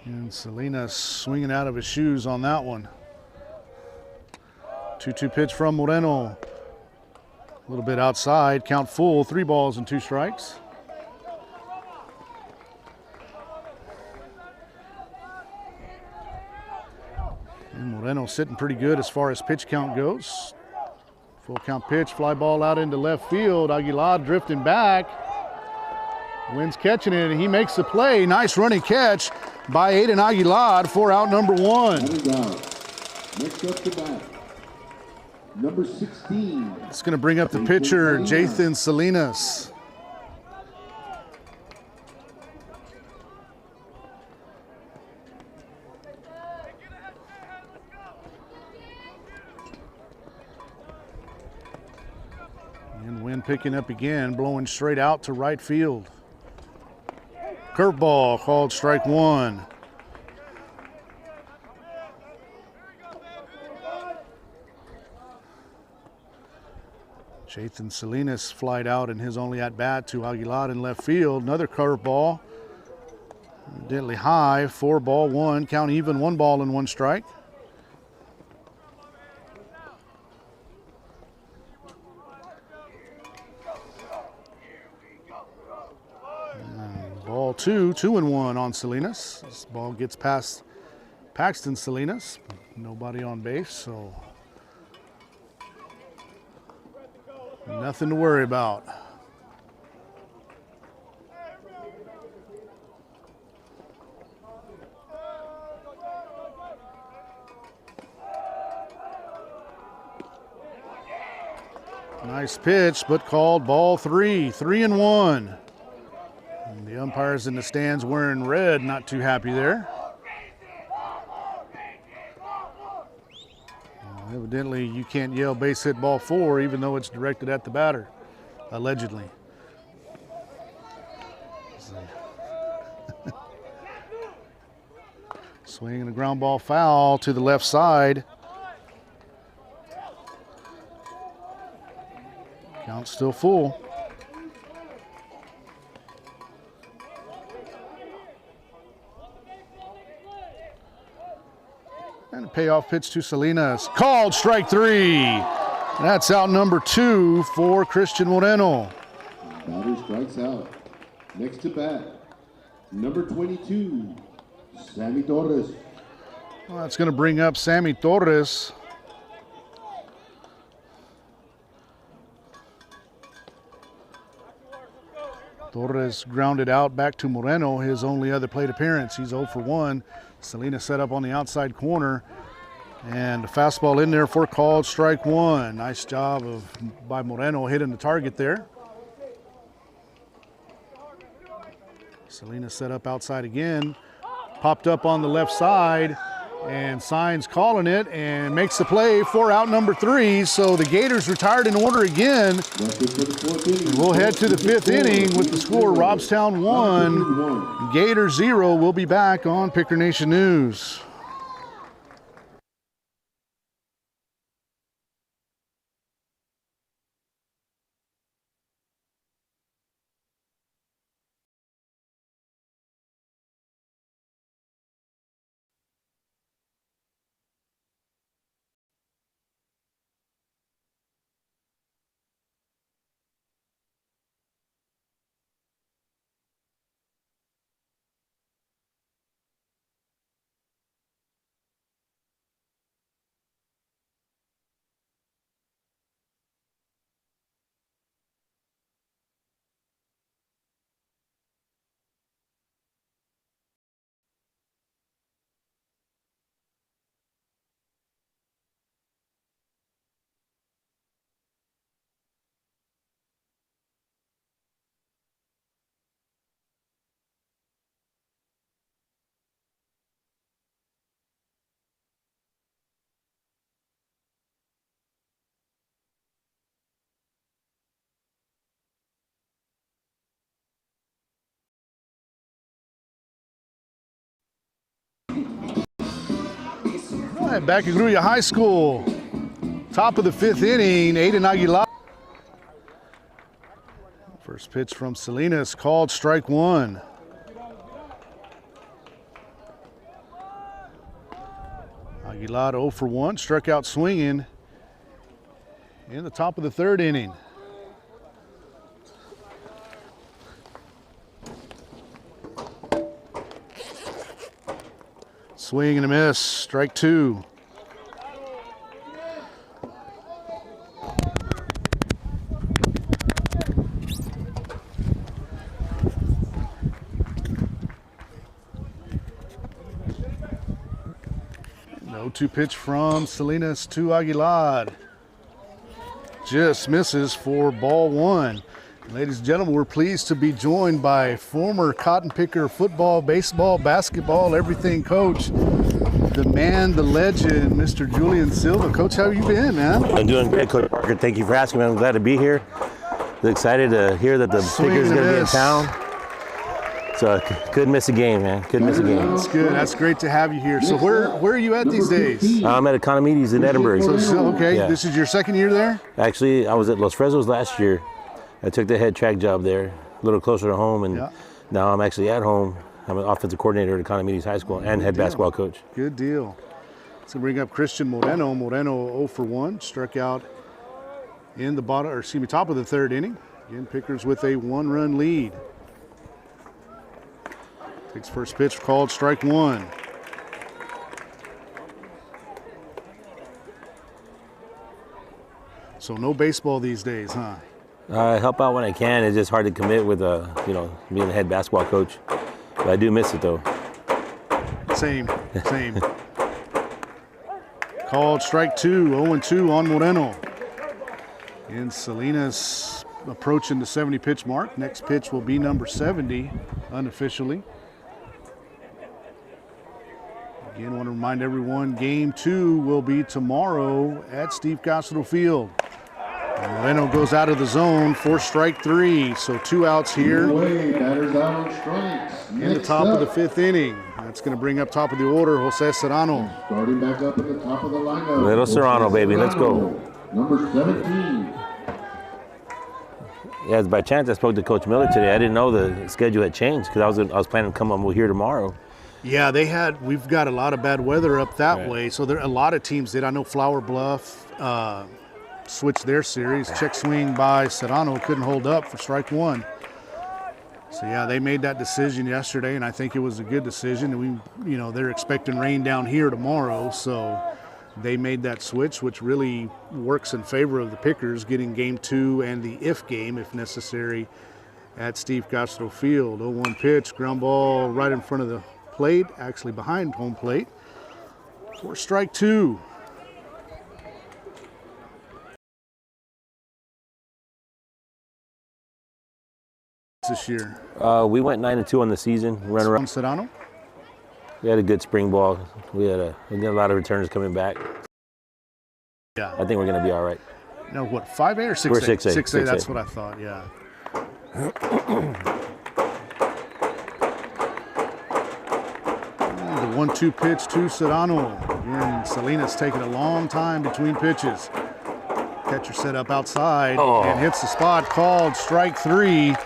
[SPEAKER 2] And Salinas swinging out of his shoes on that one. 2-2 pitch from Moreno. A little bit outside, count full, 3 balls and 2 strikes. And Moreno sitting pretty good as far as pitch count goes. Full count pitch, fly ball out into left field. Aguilar drifting back. Wynn's catching it, and he makes the play. Nice running catch by Aiden Aguilar for out number 1.
[SPEAKER 1] Next up to bat, number 16.
[SPEAKER 2] It's going to bring up the pitcher, Jathan Salinas. And Wynn picking up again, blowing straight out to right field. Curveball called strike 1. Jathan Salinas flied out in his only at-bat to Aguilar in left field. Another curveball, evidently high, 4-1, count even, 1 ball and 1 strike. And ball 2-1 on Salinas. This ball gets past Paxton Salinas, nobody on base, so nothing to worry about. Nice pitch, but called ball 3, 3-1. And the umpires in the stands wearing red, not too happy there. Evidently, you can't yell base hit ball 4 even though it's directed at the batter, allegedly. Swing and a ground ball foul to the left side. Count still full. And a payoff pitch to Salinas. Called strike 3. That's out number 2 for Christian Moreno.
[SPEAKER 1] Batter strikes out. Next to bat, number 22, Sammy Torres.
[SPEAKER 2] Well, that's going to bring up Sammy Torres. Torres grounded out back to Moreno, his only other plate appearance. He's 0 for 1. Salinas set up on the outside corner. And a fastball in there for called strike 1. Nice job by Moreno hitting the target there. Salinas set up outside again. Popped up on the left side. And Signs calling it and makes the play for out number 3. So the Gators retired in order again. We'll head to the 5th inning with the score Robstown 1, Gators 0. We'll be back on Picker Nation News. All right, back at Grulla High School. Top of the 5th inning, Aiden Aguilar. First pitch from Salinas, called strike one. Aguilar 0 for 1, struck out swinging in the top of the 3rd inning. Swing and a miss, strike 2. No 2 pitch from Salinas to Aguilar. Just misses for ball 1. Ladies and gentlemen, we're pleased to be joined by former Cotton Picker football, baseball, basketball, everything coach, the man, the legend, Mr. Julian Silva. Coach, how have you been, man?
[SPEAKER 3] I'm doing great, Coach Parker. Thank you for asking me. I'm glad to be here. Excited to hear that the Pickers are going to be in town. So couldn't miss a game, man. Couldn't miss a game.
[SPEAKER 2] That's good. That's great to have you here. So where are you at these days?
[SPEAKER 3] I'm at Economides in Edinburgh.
[SPEAKER 2] So okay,
[SPEAKER 3] Yeah.
[SPEAKER 2] This is your 2nd year there?
[SPEAKER 3] Actually, I was at Los Fresnos last year. I took the head track job there, a little closer to home, and now I'm actually at home. I'm an offensive coordinator at Economides High School and head basketball coach.
[SPEAKER 2] Good deal. So bring up Christian Moreno. Moreno 0 for 1, struck out in the top of the 3rd inning. Again, Pickers with a 1-run lead. Takes first pitch, called strike 1. So no baseball these days, huh?
[SPEAKER 3] I help out when I can. It's just hard to commit with being a head basketball coach. But I do miss it though.
[SPEAKER 2] Same. Called strike 2, 0-2 on Moreno. And Salinas approaching the 70 pitch mark. Next pitch will be number 70 unofficially. Again, want to remind everyone, game 2 will be tomorrow at Steve Castro Field. And Moreno goes out of the zone for strike 3, so 2 outs here
[SPEAKER 1] Batters out on strikes.
[SPEAKER 2] in the top of the 5th inning. That's going to bring up top of the order Jose Serrano.
[SPEAKER 1] Starting back up at the top of the lineup.
[SPEAKER 3] Little Serrano, baby. Let's go.
[SPEAKER 1] Number 17.
[SPEAKER 3] Yeah, by chance I spoke to Coach Miller today. I didn't know the schedule had changed because I was planning to come over here tomorrow.
[SPEAKER 2] Yeah, we've got a lot of bad weather up that way, so there a lot of teams did. I know Flower Bluff switched their series. Check swing by Serrano, couldn't hold up for strike 1. So yeah, they made that decision yesterday, and I think it was a good decision. They're expecting rain down here tomorrow, so they made that switch, which really works in favor of the Pickers, getting game 2 and the if game, if necessary, at Steve Castro Field. 0-1 pitch, ground ball right in front of the plate, actually behind home plate, for strike 2. This year.
[SPEAKER 3] We went 9-2 on the season. Run around.
[SPEAKER 2] Serrano?
[SPEAKER 3] We had a good spring ball. We got a lot of returners coming back.
[SPEAKER 2] Yeah.
[SPEAKER 3] I think we're going to be all right.
[SPEAKER 2] No, what, 5A or 6A?
[SPEAKER 3] We're 6A.
[SPEAKER 2] 6A, that's what I thought, yeah. The 1-2 pitch to Serrano. Again, Salinas taking a long time between pitches. Catcher set up outside and hits the spot, called strike 3.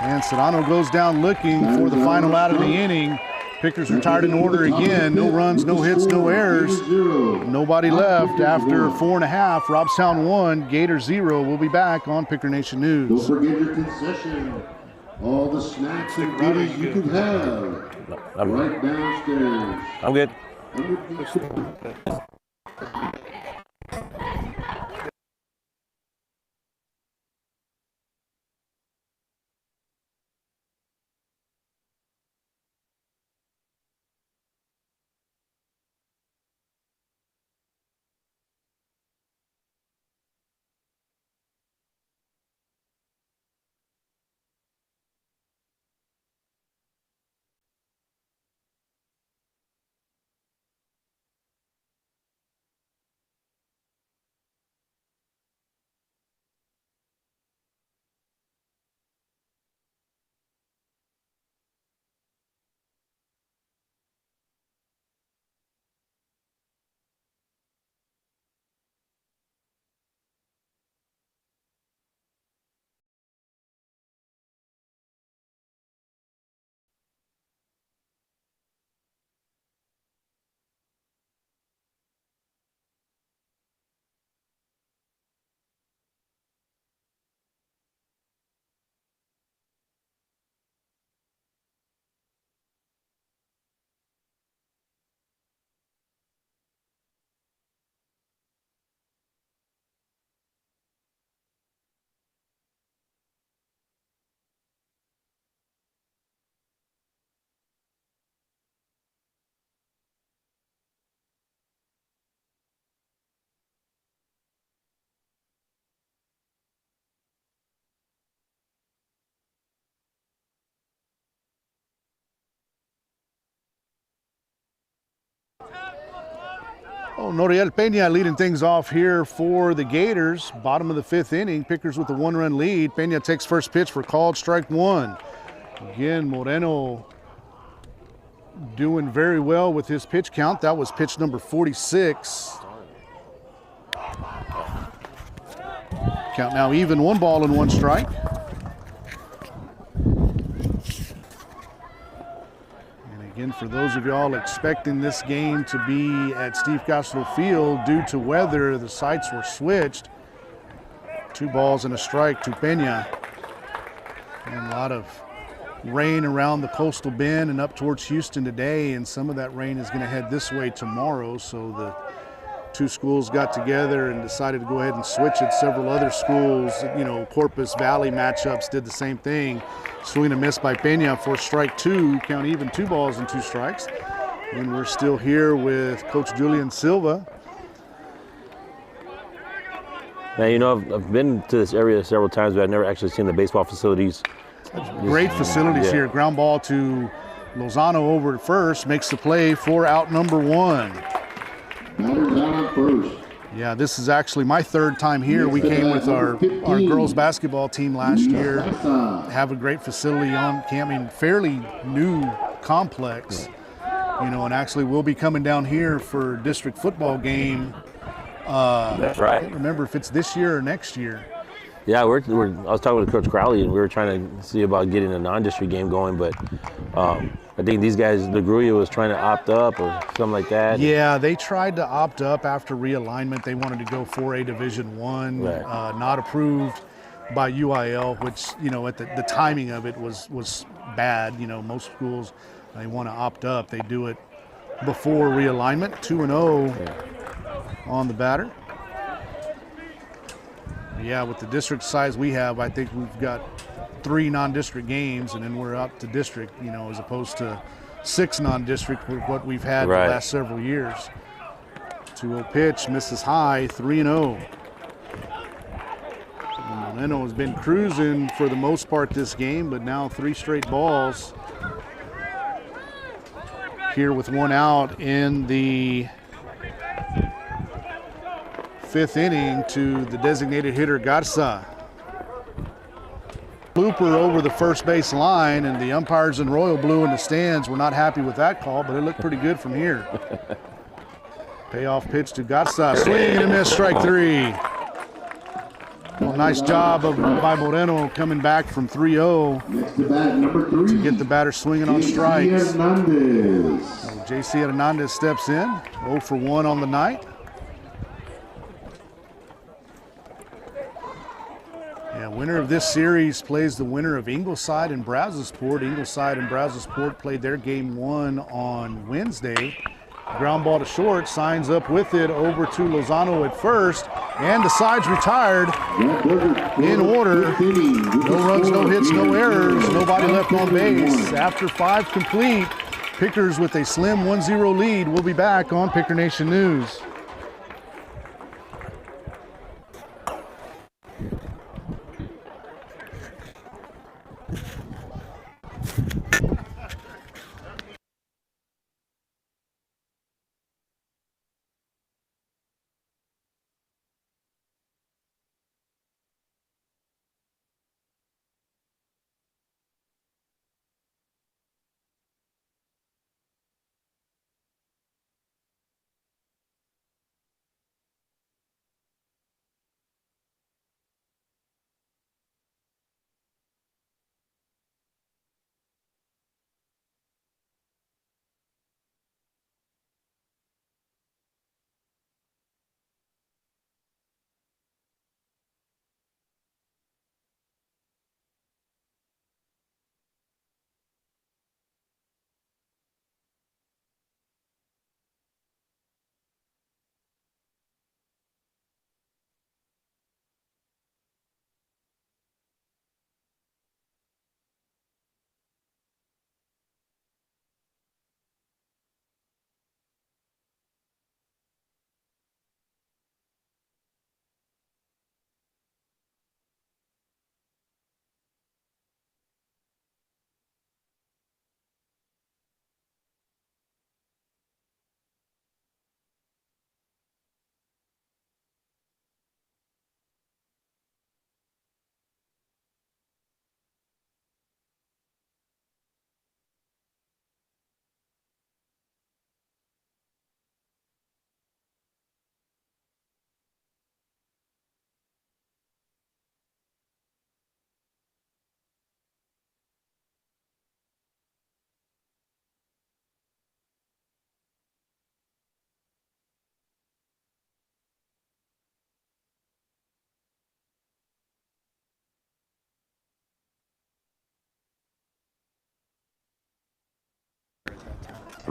[SPEAKER 2] And Serrano goes down looking for the final out of the inning. Pickers retired in order again. No runs, no hits, no errors. Nobody left after 4.5. Robstown 1, Gators 0. We'll be back on Picker Nation News.
[SPEAKER 1] Don't forget your concession. All the snacks and goodies you can have. Right downstairs.
[SPEAKER 3] I'm good.
[SPEAKER 2] Oh, Noriel Peña leading things off here for the Gators. Bottom of the 5th inning, Pickers with a 1-run lead. Peña takes first pitch for called strike 1. Again, Moreno doing very well with his pitch count. That was pitch number 46. Count now even, 1 ball and 1 strike. Again, for those of y'all expecting this game to be at Steve Castro Field, due to weather, the sites were switched. 2 balls and a strike to Peña. And a lot of rain around the coastal bend and up towards Houston today, and some of that rain is going to head this way tomorrow. So the 2 schools got together and decided to go ahead and switch it. Several other schools, Corpus Valley matchups did the same thing. Swing and miss by Peña for strike 2. Count even, 2 balls and 2 strikes. And we're still here with Coach Julian Silva.
[SPEAKER 3] Now, I've been to this area several times, but I've never actually seen the baseball facilities.
[SPEAKER 2] Great facilities here. Ground ball to Lozano over at first, makes the play for out number 1.
[SPEAKER 1] Batter's out first.
[SPEAKER 2] Yeah, this is actually my 3rd time here. We came with our girls basketball team last year. Have a great facility on camping, fairly new complex, and actually we'll be coming down here for district football game.
[SPEAKER 3] That's right.
[SPEAKER 2] I can't remember if it's this year or next year.
[SPEAKER 3] Yeah, I was talking with Coach Crowley, and we were trying to see about getting a non-district game going, but I think these guys, the Grulla was trying to opt up or something like that.
[SPEAKER 2] Yeah, they tried to opt up after realignment. They wanted to go 4A Division I, not approved by UIL, which, at the timing of it was bad. Most schools, they want to opt up. They do it before realignment. 2-0 on the batter. Yeah, with the district size we have, I think we've got 3 non-district games, and then we're up to district, as opposed to 6 non-district with what we've had the last several years. 2-0 pitch, misses high, 3-0. Moreno has been cruising for the most part this game, but now 3 straight balls. Here with 1 out in the 5th inning to the designated hitter Garza. Blooper over the first base line, and the umpires in royal blue in the stands were not happy with that call, but it looked pretty good from here. Payoff pitch to Garza, swing and a miss, strike 3. Well, nice job by Moreno coming back from 3-0
[SPEAKER 1] Next to bat, number 3.
[SPEAKER 2] to get the batter swinging on strikes.
[SPEAKER 1] Hernandez.
[SPEAKER 2] JC Hernandez steps in, 0 for 1 on the night. Yeah, winner of this series plays the winner of Ingleside and Brazosport. Ingleside and Brazosport played their game 1 on Wednesday. Ground ball to short, signs up with it over to Lozano at first, and the side's retired in order. No runs, no hits, no errors, nobody left on base. After 5 complete, Pickers with a slim 1-0 lead. We'll be back on Picker Nation News.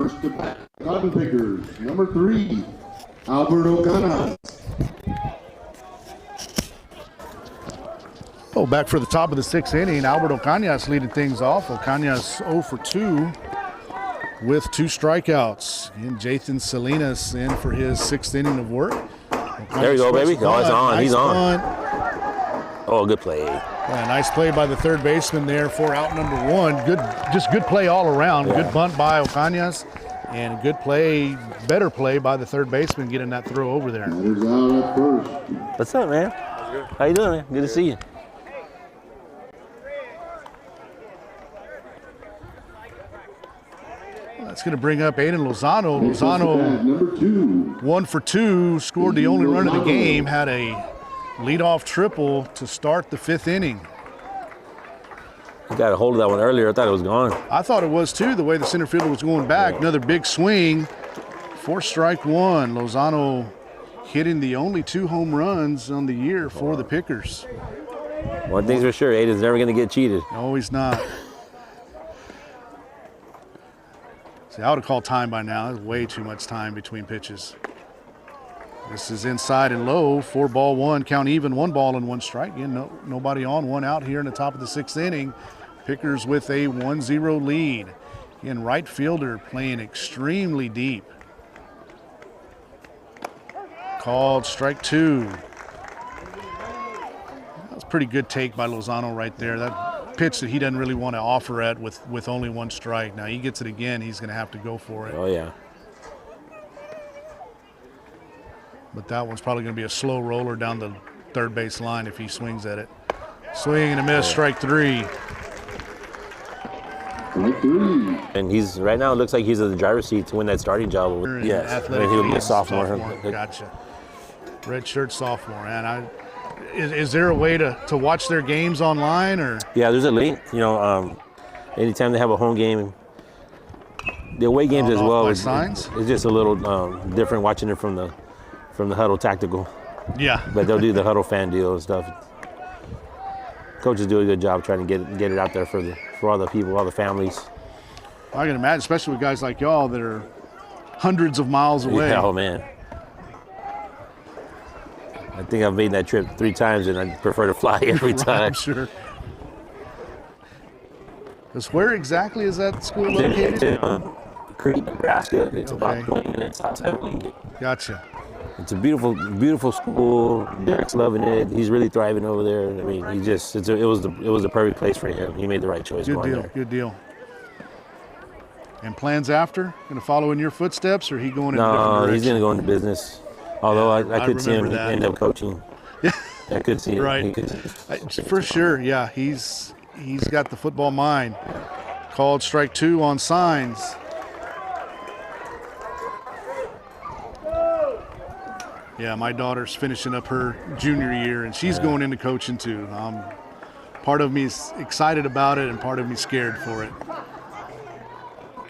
[SPEAKER 1] First to bat, Cotton Pickers, number 3, Alberto Ganas.
[SPEAKER 2] Oh, back for the top of the 6th inning, Alberto Cañas leading things off. Cañas 0 for 2 with 2 strikeouts. And Jathan Salinas in for his 6th inning of work.
[SPEAKER 3] There you go, baby. Oh, it's on.
[SPEAKER 2] Nice
[SPEAKER 3] He's on.
[SPEAKER 2] Bunt.
[SPEAKER 3] Oh, good play.
[SPEAKER 2] Yeah, nice play by the third baseman there for out number 1. Just good play all around.
[SPEAKER 3] Yeah.
[SPEAKER 2] Good bunt by Ocañas, and good play, better play by the third baseman getting that throw over there.
[SPEAKER 1] Batters out at first.
[SPEAKER 3] What's up, man? How you doing, man? Good to see you.
[SPEAKER 2] That's going to bring up Aiden Lozano.
[SPEAKER 1] Next up to bat,
[SPEAKER 2] Lozano,
[SPEAKER 1] number 2,
[SPEAKER 2] 1 for 2, scored the only run of the game, had a leadoff triple to start the 5th inning.
[SPEAKER 3] I got a hold of that one earlier. I thought it was gone.
[SPEAKER 2] I thought it was too, the way the center fielder was going back. Another big swing for strike 1. Lozano hitting the only 2 home runs on the year for the Pickers.
[SPEAKER 3] One thing's for sure, Aiden's never going to get cheated.
[SPEAKER 2] No, he's not. See, I would have called time by now. There's way too much time between pitches. This is inside and low, 4-1, count even, 1 ball and 1 strike. Again, nobody on, 1 out here in the top of the 6th inning. Pickers with a 1-0 lead. Again, right fielder playing extremely deep. Called strike 2. That was a pretty good take by Lozano right there. That pitch that he doesn't really want to offer at with only 1 strike. Now he gets it again, he's going to have to go for it.
[SPEAKER 3] Oh, yeah.
[SPEAKER 2] But that one's probably going to be a slow roller down the third base line if he swings at it. Swing and a miss, strike 3.
[SPEAKER 1] Strike 3.
[SPEAKER 3] And he's right now, it looks like he's in the driver's seat to win that starting job. Yes, I mean, he'll be a sophomore.
[SPEAKER 2] Gotcha. Red shirt sophomore. And is there a way to watch their games online, or?
[SPEAKER 3] Yeah, there's a link. You know, anytime they have a home game, the away games as well.
[SPEAKER 2] It's
[SPEAKER 3] just a little different watching it from the huddle tactical.
[SPEAKER 2] Yeah.
[SPEAKER 3] But they'll do the huddle fan deal and stuff. Coaches do a good job trying to get it out there for all the people, all the families.
[SPEAKER 2] I can imagine, especially with guys like y'all that are hundreds of miles away.
[SPEAKER 3] Yeah, oh man. I think I've made that trip 3 times, and I prefer to fly every time.
[SPEAKER 2] I'm sure. Because where exactly is that school located?
[SPEAKER 3] It's in Crete, Nebraska. It's about 20 minutes outside of Lincoln.
[SPEAKER 2] Gotcha.
[SPEAKER 3] It's a beautiful, beautiful school. Derek's loving it. He's really thriving over there. I mean, it was the perfect place for him. He made the right choice.
[SPEAKER 2] Good deal. Good deal. And plans after? Going to follow in your footsteps, or he going in a different direction?
[SPEAKER 3] No, he's going to go into business. Although I could see him end up coaching.
[SPEAKER 2] Yeah.
[SPEAKER 3] I could see it.
[SPEAKER 2] Right. For sure. Yeah. He's got the football mind. Called strike 2 on signs. Yeah, my daughter's finishing up her junior year, and she's going into coaching too. Part of me is excited about it, and part of me scared for it.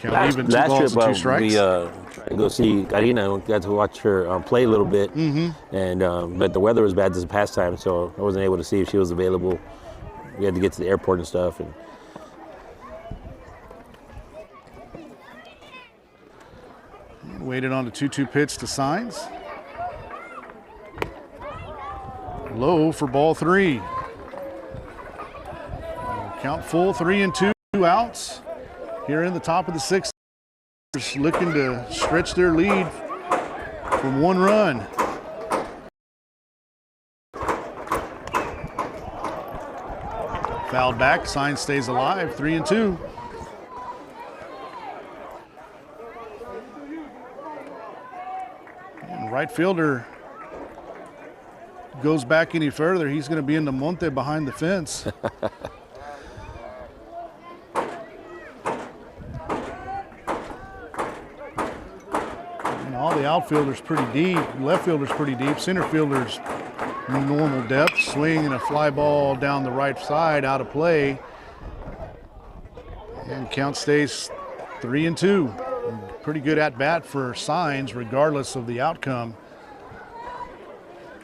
[SPEAKER 2] Even 2 balls and 2 strikes.
[SPEAKER 3] We tried to go see Karina. We got to watch her play a little bit, and but the weather was bad this past time, so I wasn't able to see if she was available. We had to get to the airport and stuff. And
[SPEAKER 2] waited on the 2-2 pitch to signs. Low for ball 3. Count full, 3-2 outs. Here in the top of the 6th, looking to stretch their lead from 1 run. Fouled back, sign stays alive, 3-2. And right fielder goes back any further, he's going to be in the monte behind the fence. And all the outfielders pretty deep, left fielder's pretty deep, center fielder's normal depth. Swing and a fly ball down the right side, out of play. And count stays 3-2. Pretty good at bat for signs, regardless of the outcome.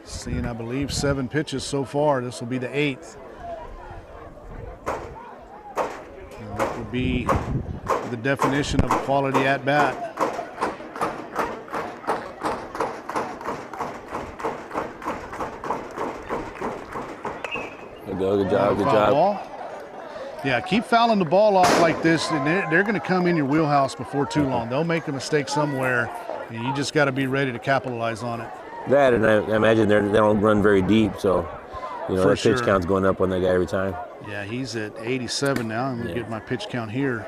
[SPEAKER 2] Seeing, I believe, 7 pitches so far. This will be the 8th. And that would be the definition of a quality at-bat.
[SPEAKER 3] Good job.
[SPEAKER 2] Ball. Yeah, keep fouling the ball off like this, and they're going to come in your wheelhouse before too long. They'll make a mistake somewhere, and you just got to be ready to capitalize on it.
[SPEAKER 3] That, and I imagine they don't run very deep, so that pitch count's going up on that guy every time.
[SPEAKER 2] Yeah, he's at 87 now. I'm going to get my pitch count here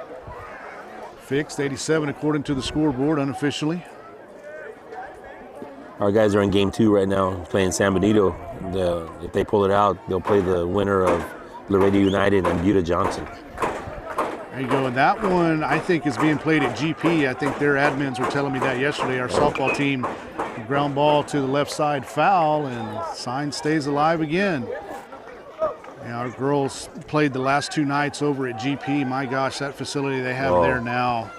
[SPEAKER 2] fixed. 87 according to the scoreboard unofficially.
[SPEAKER 3] Our guys are in game 2 right now, playing San Benito. If they pull it out, they'll play the winner of Laredo United and Buda Johnson.
[SPEAKER 2] There you go. And that one, I think, is being played at GP. I think their admins were telling me that yesterday. Our softball team, ground ball to the left side, foul, and sign stays alive again. Our girls played the last 2 nights over at GP. My gosh, that facility they have there now.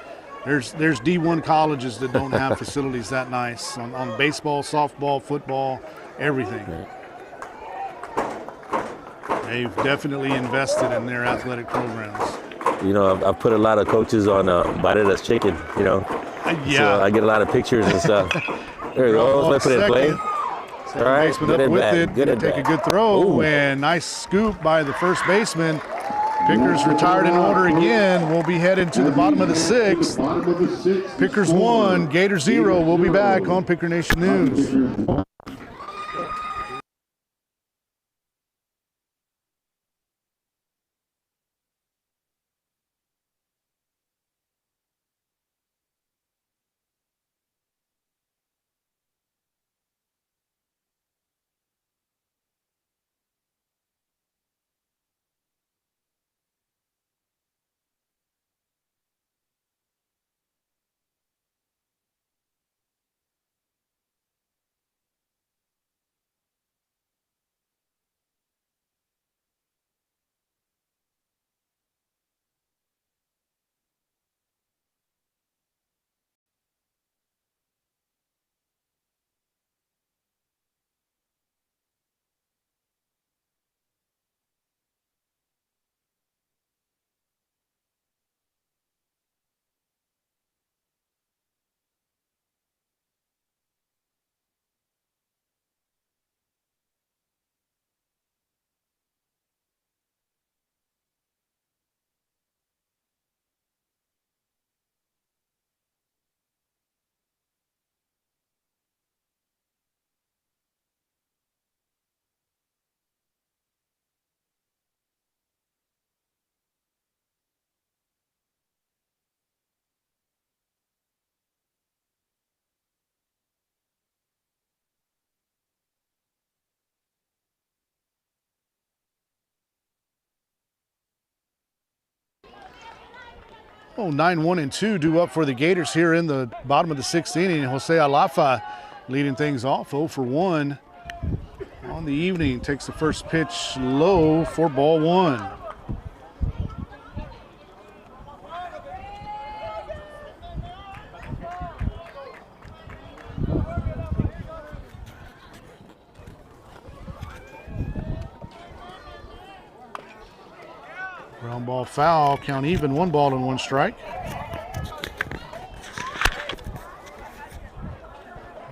[SPEAKER 2] There's D1 colleges that don't have facilities that nice on baseball, softball, football, everything. They've definitely invested in their athletic programs.
[SPEAKER 3] I've put a lot of coaches on Barrera's chicken,
[SPEAKER 2] Yeah.
[SPEAKER 3] So I get a lot of pictures and stuff. There you go. Let's put it in play.
[SPEAKER 2] All right, baseman up with it. Take a good throw. Ooh. And nice scoop by the first baseman. Pickers retired in order again. We'll be headed to the bottom of the 6th. Pickers 1, Gators 0. We'll be back on Picker Nation News. Oh, 9-1-2 due up for the Gators here in the bottom of the 6th inning. Jose Alafa leading things off, 0 for 1 on the evening. Takes the first pitch low for ball 1. Ground ball foul, count even, 1 ball and 1 strike.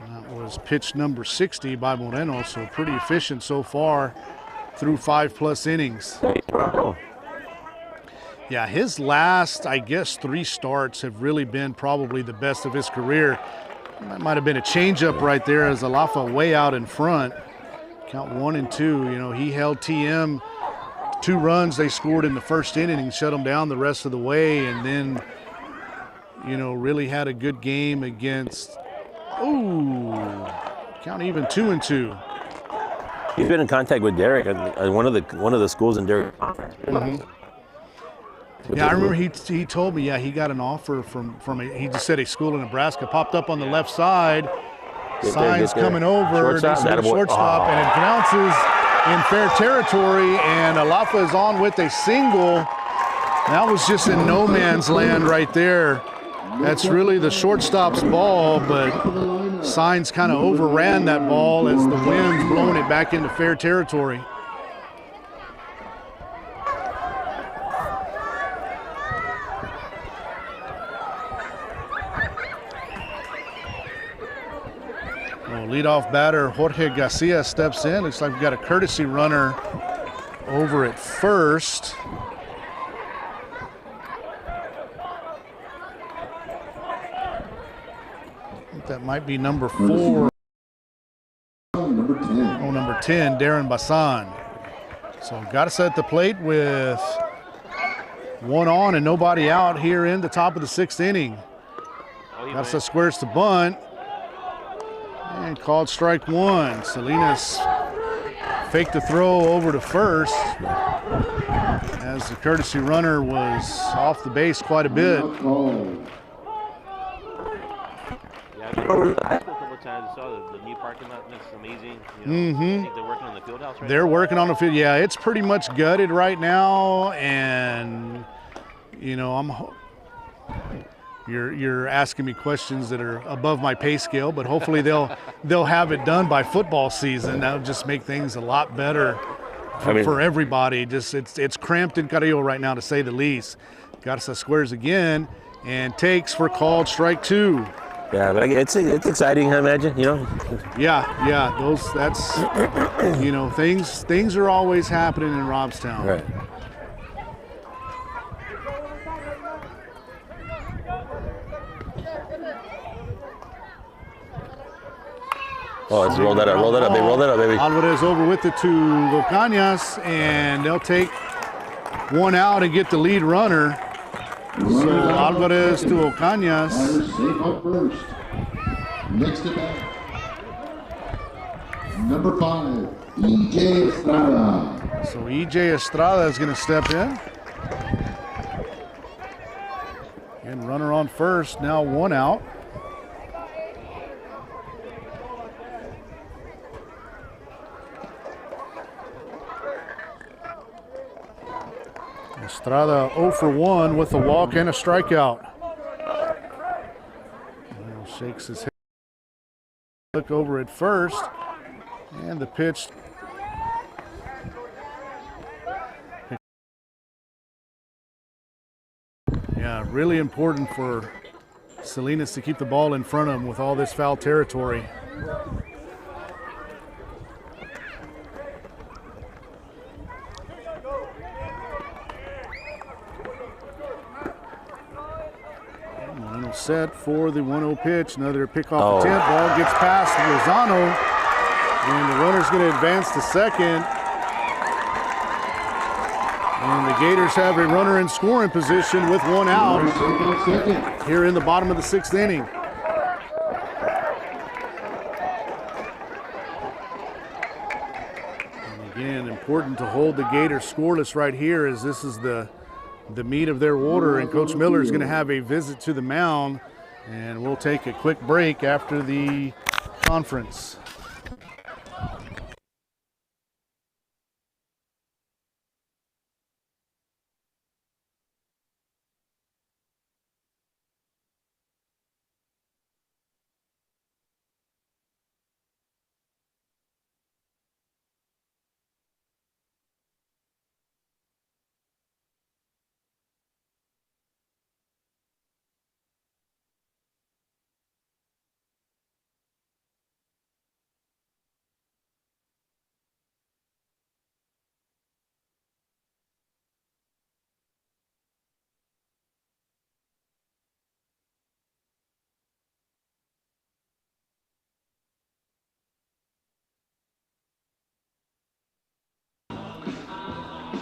[SPEAKER 2] And that was pitch number 60 by Moreno, so pretty efficient so far through 5+ innings. Yeah, his last, I guess, 3 starts have really been probably the best of his career. That might have been a changeup right there as Alafa way out in front. Count 1 and 2. He held TM 2 runs they scored in the first inning and shut them down the rest of the way, and then, really had a good game against, count even 2 and 2.
[SPEAKER 3] He's been in contact with Derek at one of the schools in Derek. Mm-hmm.
[SPEAKER 2] Yeah, I remember he told me, he got an offer from he just said a school in Nebraska. Popped up on the left side, signs coming over, shortstop, and it bounces in fair territory, and Alafa is on with a single. That was just in no man's land right there. That's really the shortstop's ball, but signs kind of overran that ball as the wind's blowing it back into fair territory. Well, leadoff batter Jorge Garcia steps in. Looks like we've got a courtesy runner over at first. I think that might be number 4.
[SPEAKER 1] Number 10.
[SPEAKER 2] Oh, number 10, Darren Basan. So Garza at the plate with 1 on and nobody out here in the top of the 6th inning. Garza squares the bunt. And called strike 1. Salinas faked the throw over to first as the courtesy runner was off the base quite a bit.
[SPEAKER 3] Yeah, I've been over the high school a couple of times. I saw the new parking lot looks amazing. You know, I think they're working on the field house right now.
[SPEAKER 2] They're working on the field. Yeah, it's pretty much gutted right now, and you know, You're asking me questions that are above my pay scale, but hopefully they'll have it done by football season. That'll just make things a lot better for everybody. Just it's cramped in Carrillo right now, to say the least. Garza squares again and takes for called strike 2.
[SPEAKER 3] Yeah, but it's exciting, I imagine. You know.
[SPEAKER 2] Yeah. That's you know, things are always happening in Robstown.
[SPEAKER 3] Right. Oh, let's roll that up, baby.
[SPEAKER 2] Alvarez over with it to Ocañas, and they'll take 1 out and get the lead runner. So Alvarez to Ocañas.
[SPEAKER 1] Safe up first. Next to bat, number 5, E.J. Estrada.
[SPEAKER 2] So E.J. Estrada is going to step in. And runner on first, now 1 out. Estrada 0 for 1 with a walk and a strikeout. Shakes his head. Look over at first, and the pitch. Yeah, really important for Salinas to keep the ball in front of him with all this foul territory. Set for the 1-0 pitch. Another pick off the 10th. Ball gets past Lozano, and the runner's going to advance to second. And the Gators have a runner in scoring position with 1 out here in the bottom of the 6th inning. And again, important to hold the Gators scoreless right here, as this is the meat of their order, and Coach Miller is going to have a visit to the mound, and we'll take a quick break after the conference.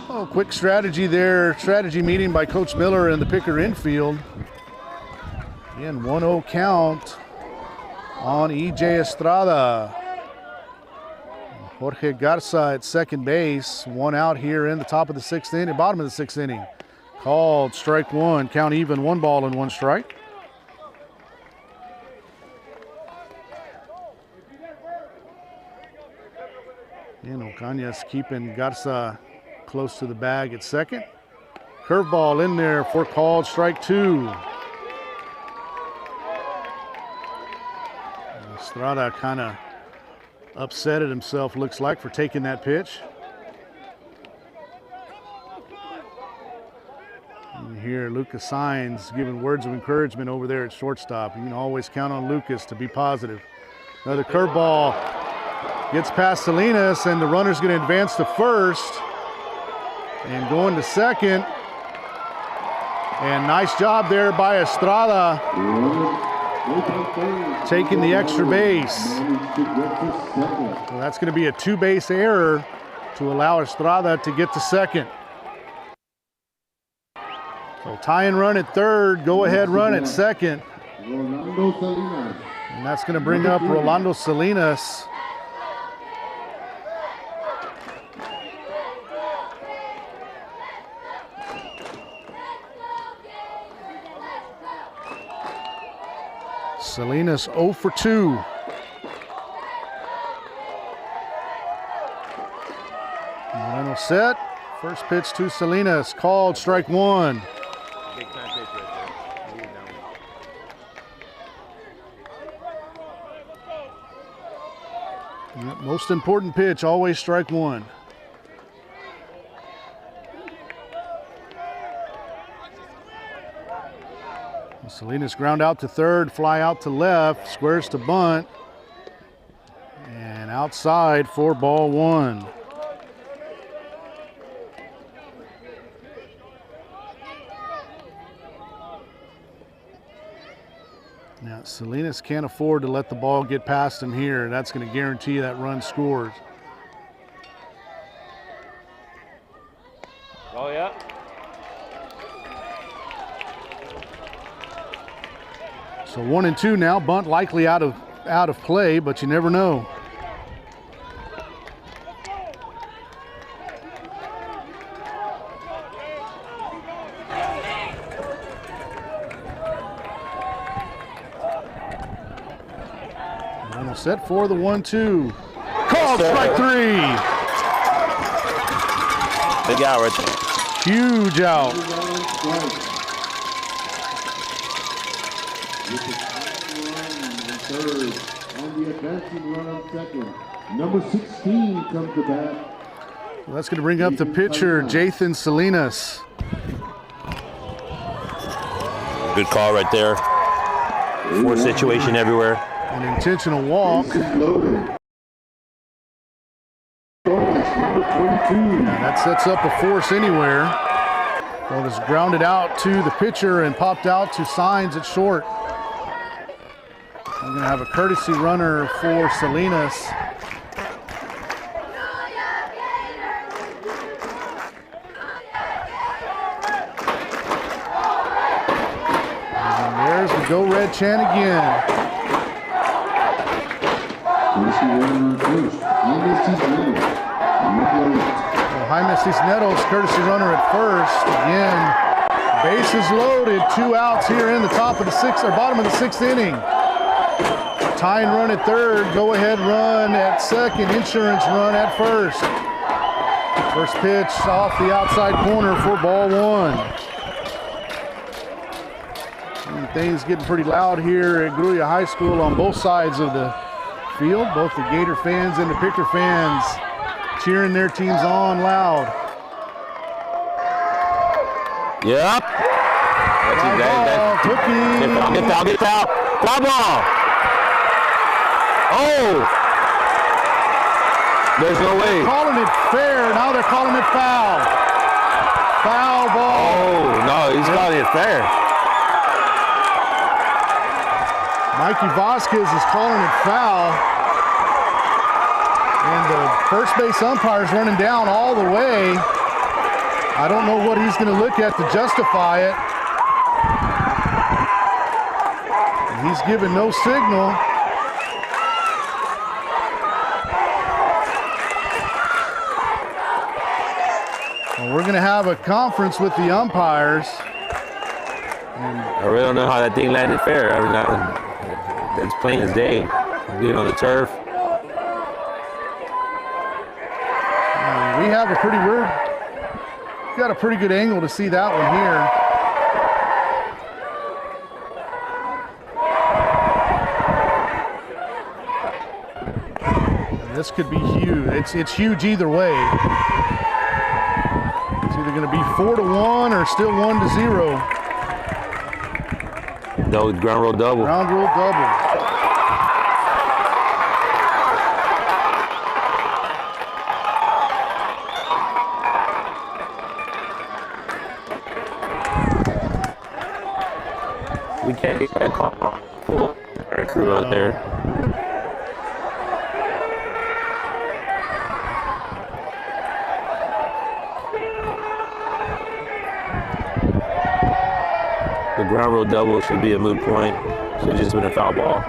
[SPEAKER 2] Oh, quick strategy there. Strategy meeting by Coach Miller and the Picker infield. Again, 1-0 count on E.J. Estrada. Jorge Garza at second base. 1 out here in the top of the 6th inning, bottom of the 6th inning. Called strike 1. Count even, 1 ball and 1 strike. And Ocañas keeping Garza close to the bag at second. Curveball in there for called strike 2. Estrada kind of upset at himself, looks like, for taking that pitch. And here Lucas Saenz giving words of encouragement over there at shortstop. You can always count on Lucas to be positive. Another curveball gets past Salinas, and the runner's going to advance to first and going to second. And nice job there by Estrada, taking the extra base. So that's going to be a 2-base error to allow Estrada to get to second. So tie-in run at third, go-ahead run at second. And that's going to bring up Rolando Salinas. Salinas 0 for 2. Moreno set. First pitch to Salinas, called strike one.
[SPEAKER 3] Big time pitch right there.
[SPEAKER 2] Yep, most important pitch, always strike one. Salinas ground out to third, fly out to left, squares to bunt, and outside for ball one. Now, Salinas can't afford to let the ball get past him here. That's going to guarantee that run scores.
[SPEAKER 3] Oh, yeah.
[SPEAKER 2] So 1-2 now. Bunt likely out of play, but you never know. Almost set for the 1-2. Called strike three.
[SPEAKER 3] Big out right there.
[SPEAKER 2] Huge out.
[SPEAKER 1] Third, and the advancing run on second. Number 16 comes to bat.
[SPEAKER 2] Well, that's going to bring up the pitcher, Jathan Salinas.
[SPEAKER 3] Good call right there. Force situation everywhere.
[SPEAKER 2] An intentional walk.
[SPEAKER 1] Number 22.
[SPEAKER 2] That sets up a force anywhere. Well, it was grounded out to the pitcher and popped out to Signs at short. We're going to have a courtesy runner for Salinas. And there's the Go Red chant again. Jaime Cisneros, courtesy runner at first. Again, bases loaded, 2 outs here in the top of the bottom of the 6th inning. Tying run at third, go-ahead run at second, insurance run at first. First pitch off the outside corner for ball one. And things getting pretty loud here at Grulla High School on both sides of the field. Both the Gator fans and the Picker fans cheering their teams on loud.
[SPEAKER 3] Yep. Get foul. Foul ball. Oh! There's no way.
[SPEAKER 2] Calling it fair. Now they're calling it foul. Foul ball.
[SPEAKER 3] Oh, no, he's calling it fair.
[SPEAKER 2] Mikey Vasquez is calling it foul. And the first base umpire's running down all the way. I don't know what he's going to look at to justify it. He's giving no signal. Well, we're going to have a conference with the umpires. And
[SPEAKER 3] I really don't know how that thing landed fair. I mean, it's plain as day. Being on the turf.
[SPEAKER 2] We have got a pretty good angle to see that one here. And this could be huge. It's huge either way. It's either going to be 4-1 or still 1-0.
[SPEAKER 3] No, ground rule double.
[SPEAKER 2] Ground rule double.
[SPEAKER 3] throw it there. The ground rule double should be a moot point. Should have just been a foul ball.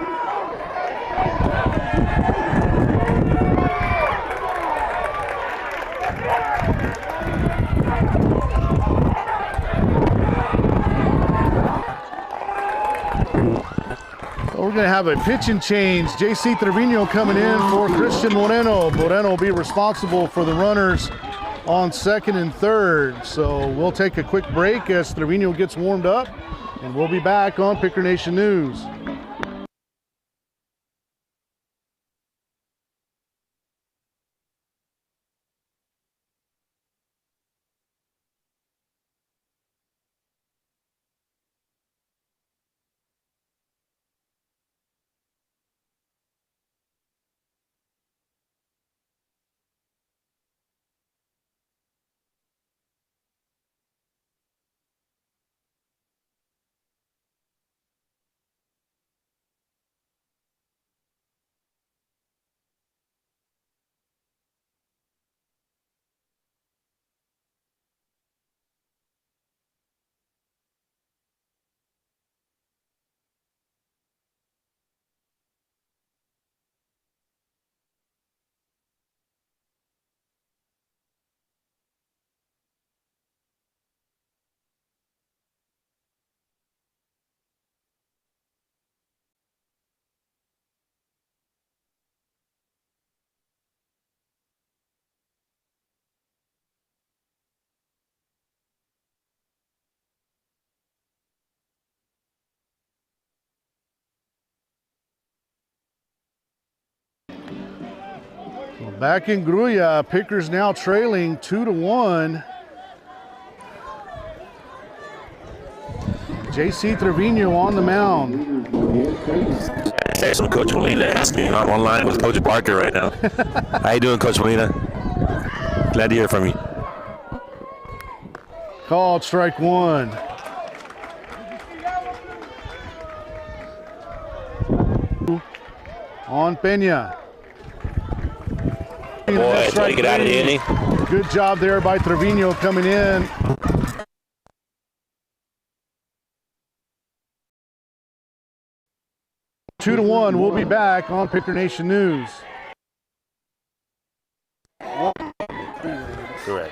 [SPEAKER 2] We're going to have a pitching change. J.C. Trevino coming in for Christian Moreno. Moreno will be responsible for the runners on second and third. So we'll take a quick break as Trevino gets warmed up, and we'll be back on Picker Nation News. Well, back in Grulla, Pickers now trailing 2-1. J.C. Trevino on the mound.
[SPEAKER 3] So Coach Molina asked me. I'm online with Coach Barker right now. How you doing, Coach Molina? Glad to hear from you.
[SPEAKER 2] Called strike one. On Pena.
[SPEAKER 3] Boy, trying to get out of the inning.
[SPEAKER 2] Good job there by Trevino coming in. Two to one. We'll be back on Picker Nation News.
[SPEAKER 3] Correct.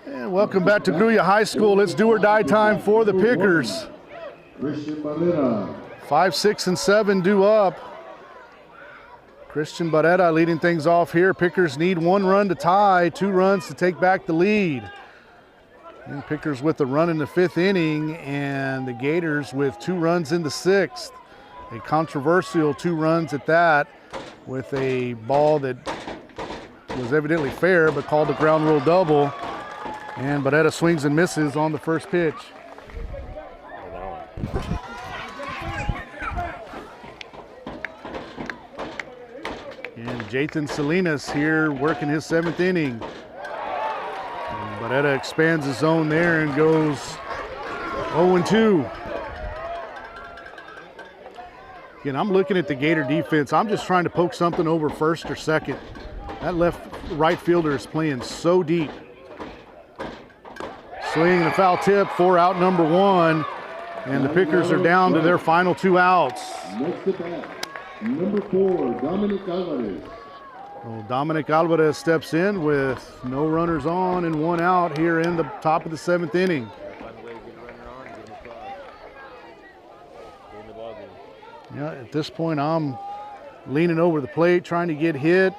[SPEAKER 2] And welcome back to Grulla High School. It's do or die time for the Pickers. 5, 6, and 7 due up. Christian Barrera leading things off here. Pickers need 1 run to tie, 2 runs to take back the lead. And Pickers with a run in the 5th inning, and the Gators with 2 runs in the 6th. A controversial 2 runs at that, with a ball that was evidently fair but called a ground rule double. And Barrera swings and misses on the first pitch. And Jathan Salinas here working his 7th inning. And Barrera expands his zone there and goes 0-2. Again, I'm looking at the Gator defense. I'm just trying to poke something over first or second. That right fielder is playing so deep. Swing and a foul tip for out number 1. And the Pickers are down to their final 2 outs.
[SPEAKER 1] Next at bat, number 4, Dominic Alvarez.
[SPEAKER 2] Well, Dominic Alvarez steps in with no runners on and 1 out here in the top of the 7th inning. Yeah, at this point, I'm leaning over the plate, trying to get hit,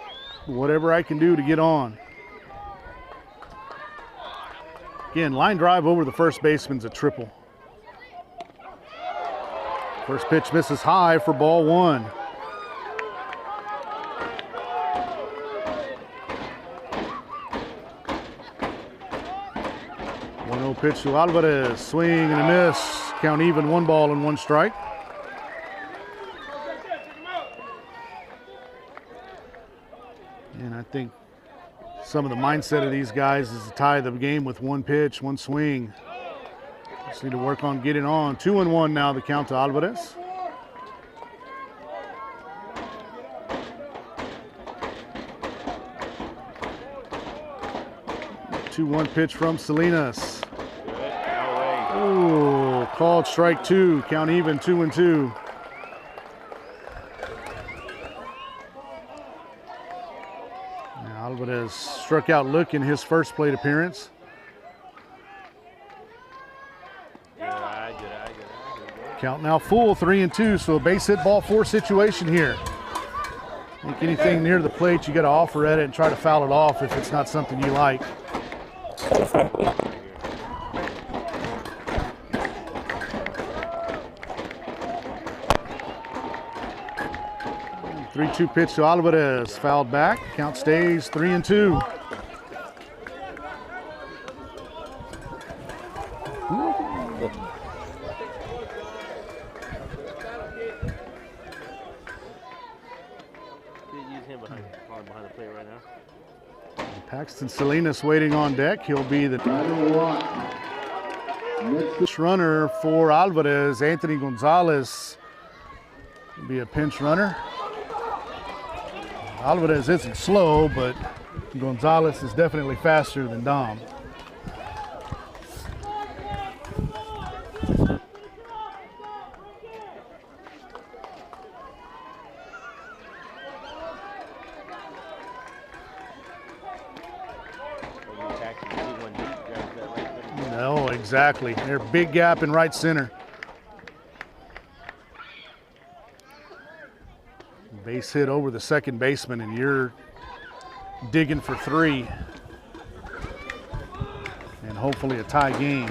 [SPEAKER 2] whatever I can do to get on. Again, line drive over the first baseman's a triple. First pitch misses high for ball 1. Pitch to Alvarez, swing and a miss. Count even, 1 ball and 1 strike. And I think some of the mindset of these guys is to tie the game with 1 pitch, 1 swing. Just need to work on getting on. 2-1 now, the count to Alvarez. The 2-1 pitch from Salinas. Ooh, called strike 2, count even, 2-2. Now Alvarez struck out Look in his first plate appearance. Count now full, 3-2, so a base hit ball 4 situation here. I think anything near the plate, you got to offer at it and try to foul it off if it's not something you like. 3-2 pitch to Alvarez, fouled back. Count stays 3-2. Paxton Salinas waiting on deck. He'll be the next runner for Alvarez. Anthony Gonzalez will be a pinch runner. Alvarez isn't slow, but Gonzalez is definitely faster than Dom. No, exactly. They're big gap in right center. Base hit over the second baseman, and you're digging for 3. And hopefully a tie game.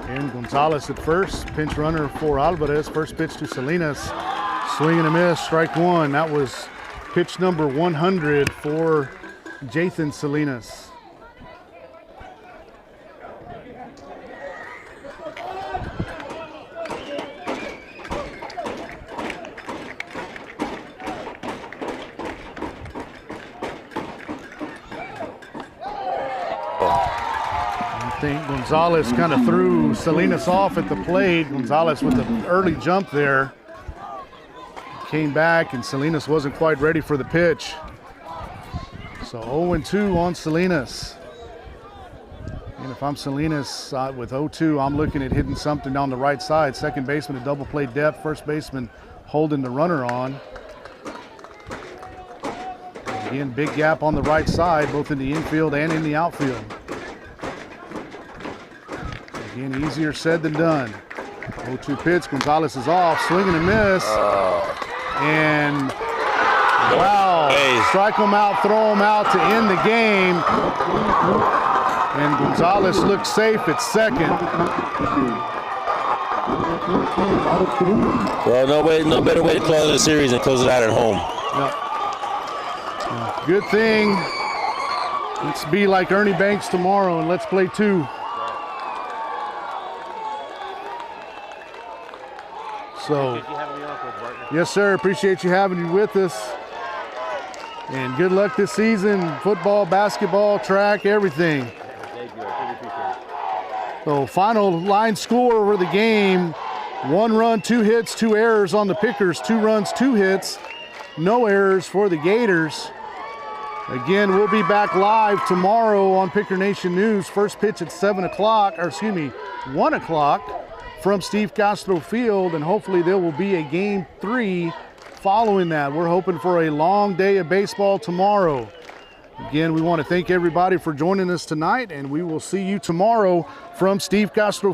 [SPEAKER 2] And Gonzalez at first, pinch runner for Alvarez. First pitch to Salinas, swing and a miss, strike 1. That was pitch number 100 for Jathan Salinas. I think Gonzalez kind of threw Salinas off at the plate. Gonzalez with an early jump there. Came back and Salinas wasn't quite ready for the pitch. So 0-2 on Salinas. And if I'm Salinas with 0-2, I'm looking at hitting something down the right side. Second baseman at double play depth. First baseman holding the runner on. Again, big gap on the right side, both in the infield and in the outfield. Again, easier said than done. 0-2 pitch, Gonzalez is off, swing and a miss. And wow, strike him out, throw him out to end the game. And Gonzalez looks safe at second.
[SPEAKER 3] Well, no better way to close the series than close it out at home.
[SPEAKER 2] Yep. Good thing. Let's be like Ernie Banks tomorrow and let's play 2. So,
[SPEAKER 3] Appreciate you having me on, Coach Barton.
[SPEAKER 2] yes, sir. Appreciate you having you with us. And good luck this season. Football, basketball, track, everything.
[SPEAKER 3] Thank you. I really appreciate it.
[SPEAKER 2] So final line score for the game, 1 run, 2 hits, 2 errors on the Pickers, 2 runs, 2 hits, no errors for the Gators. Again, we'll be back live tomorrow on Picker Nation News. First pitch at 1 o'clock from Steve Castro Field, and hopefully there will be a game 3 following that. We're hoping for a long day of baseball tomorrow. Again, we want to thank everybody for joining us tonight, and we will see you tomorrow from Steve Castro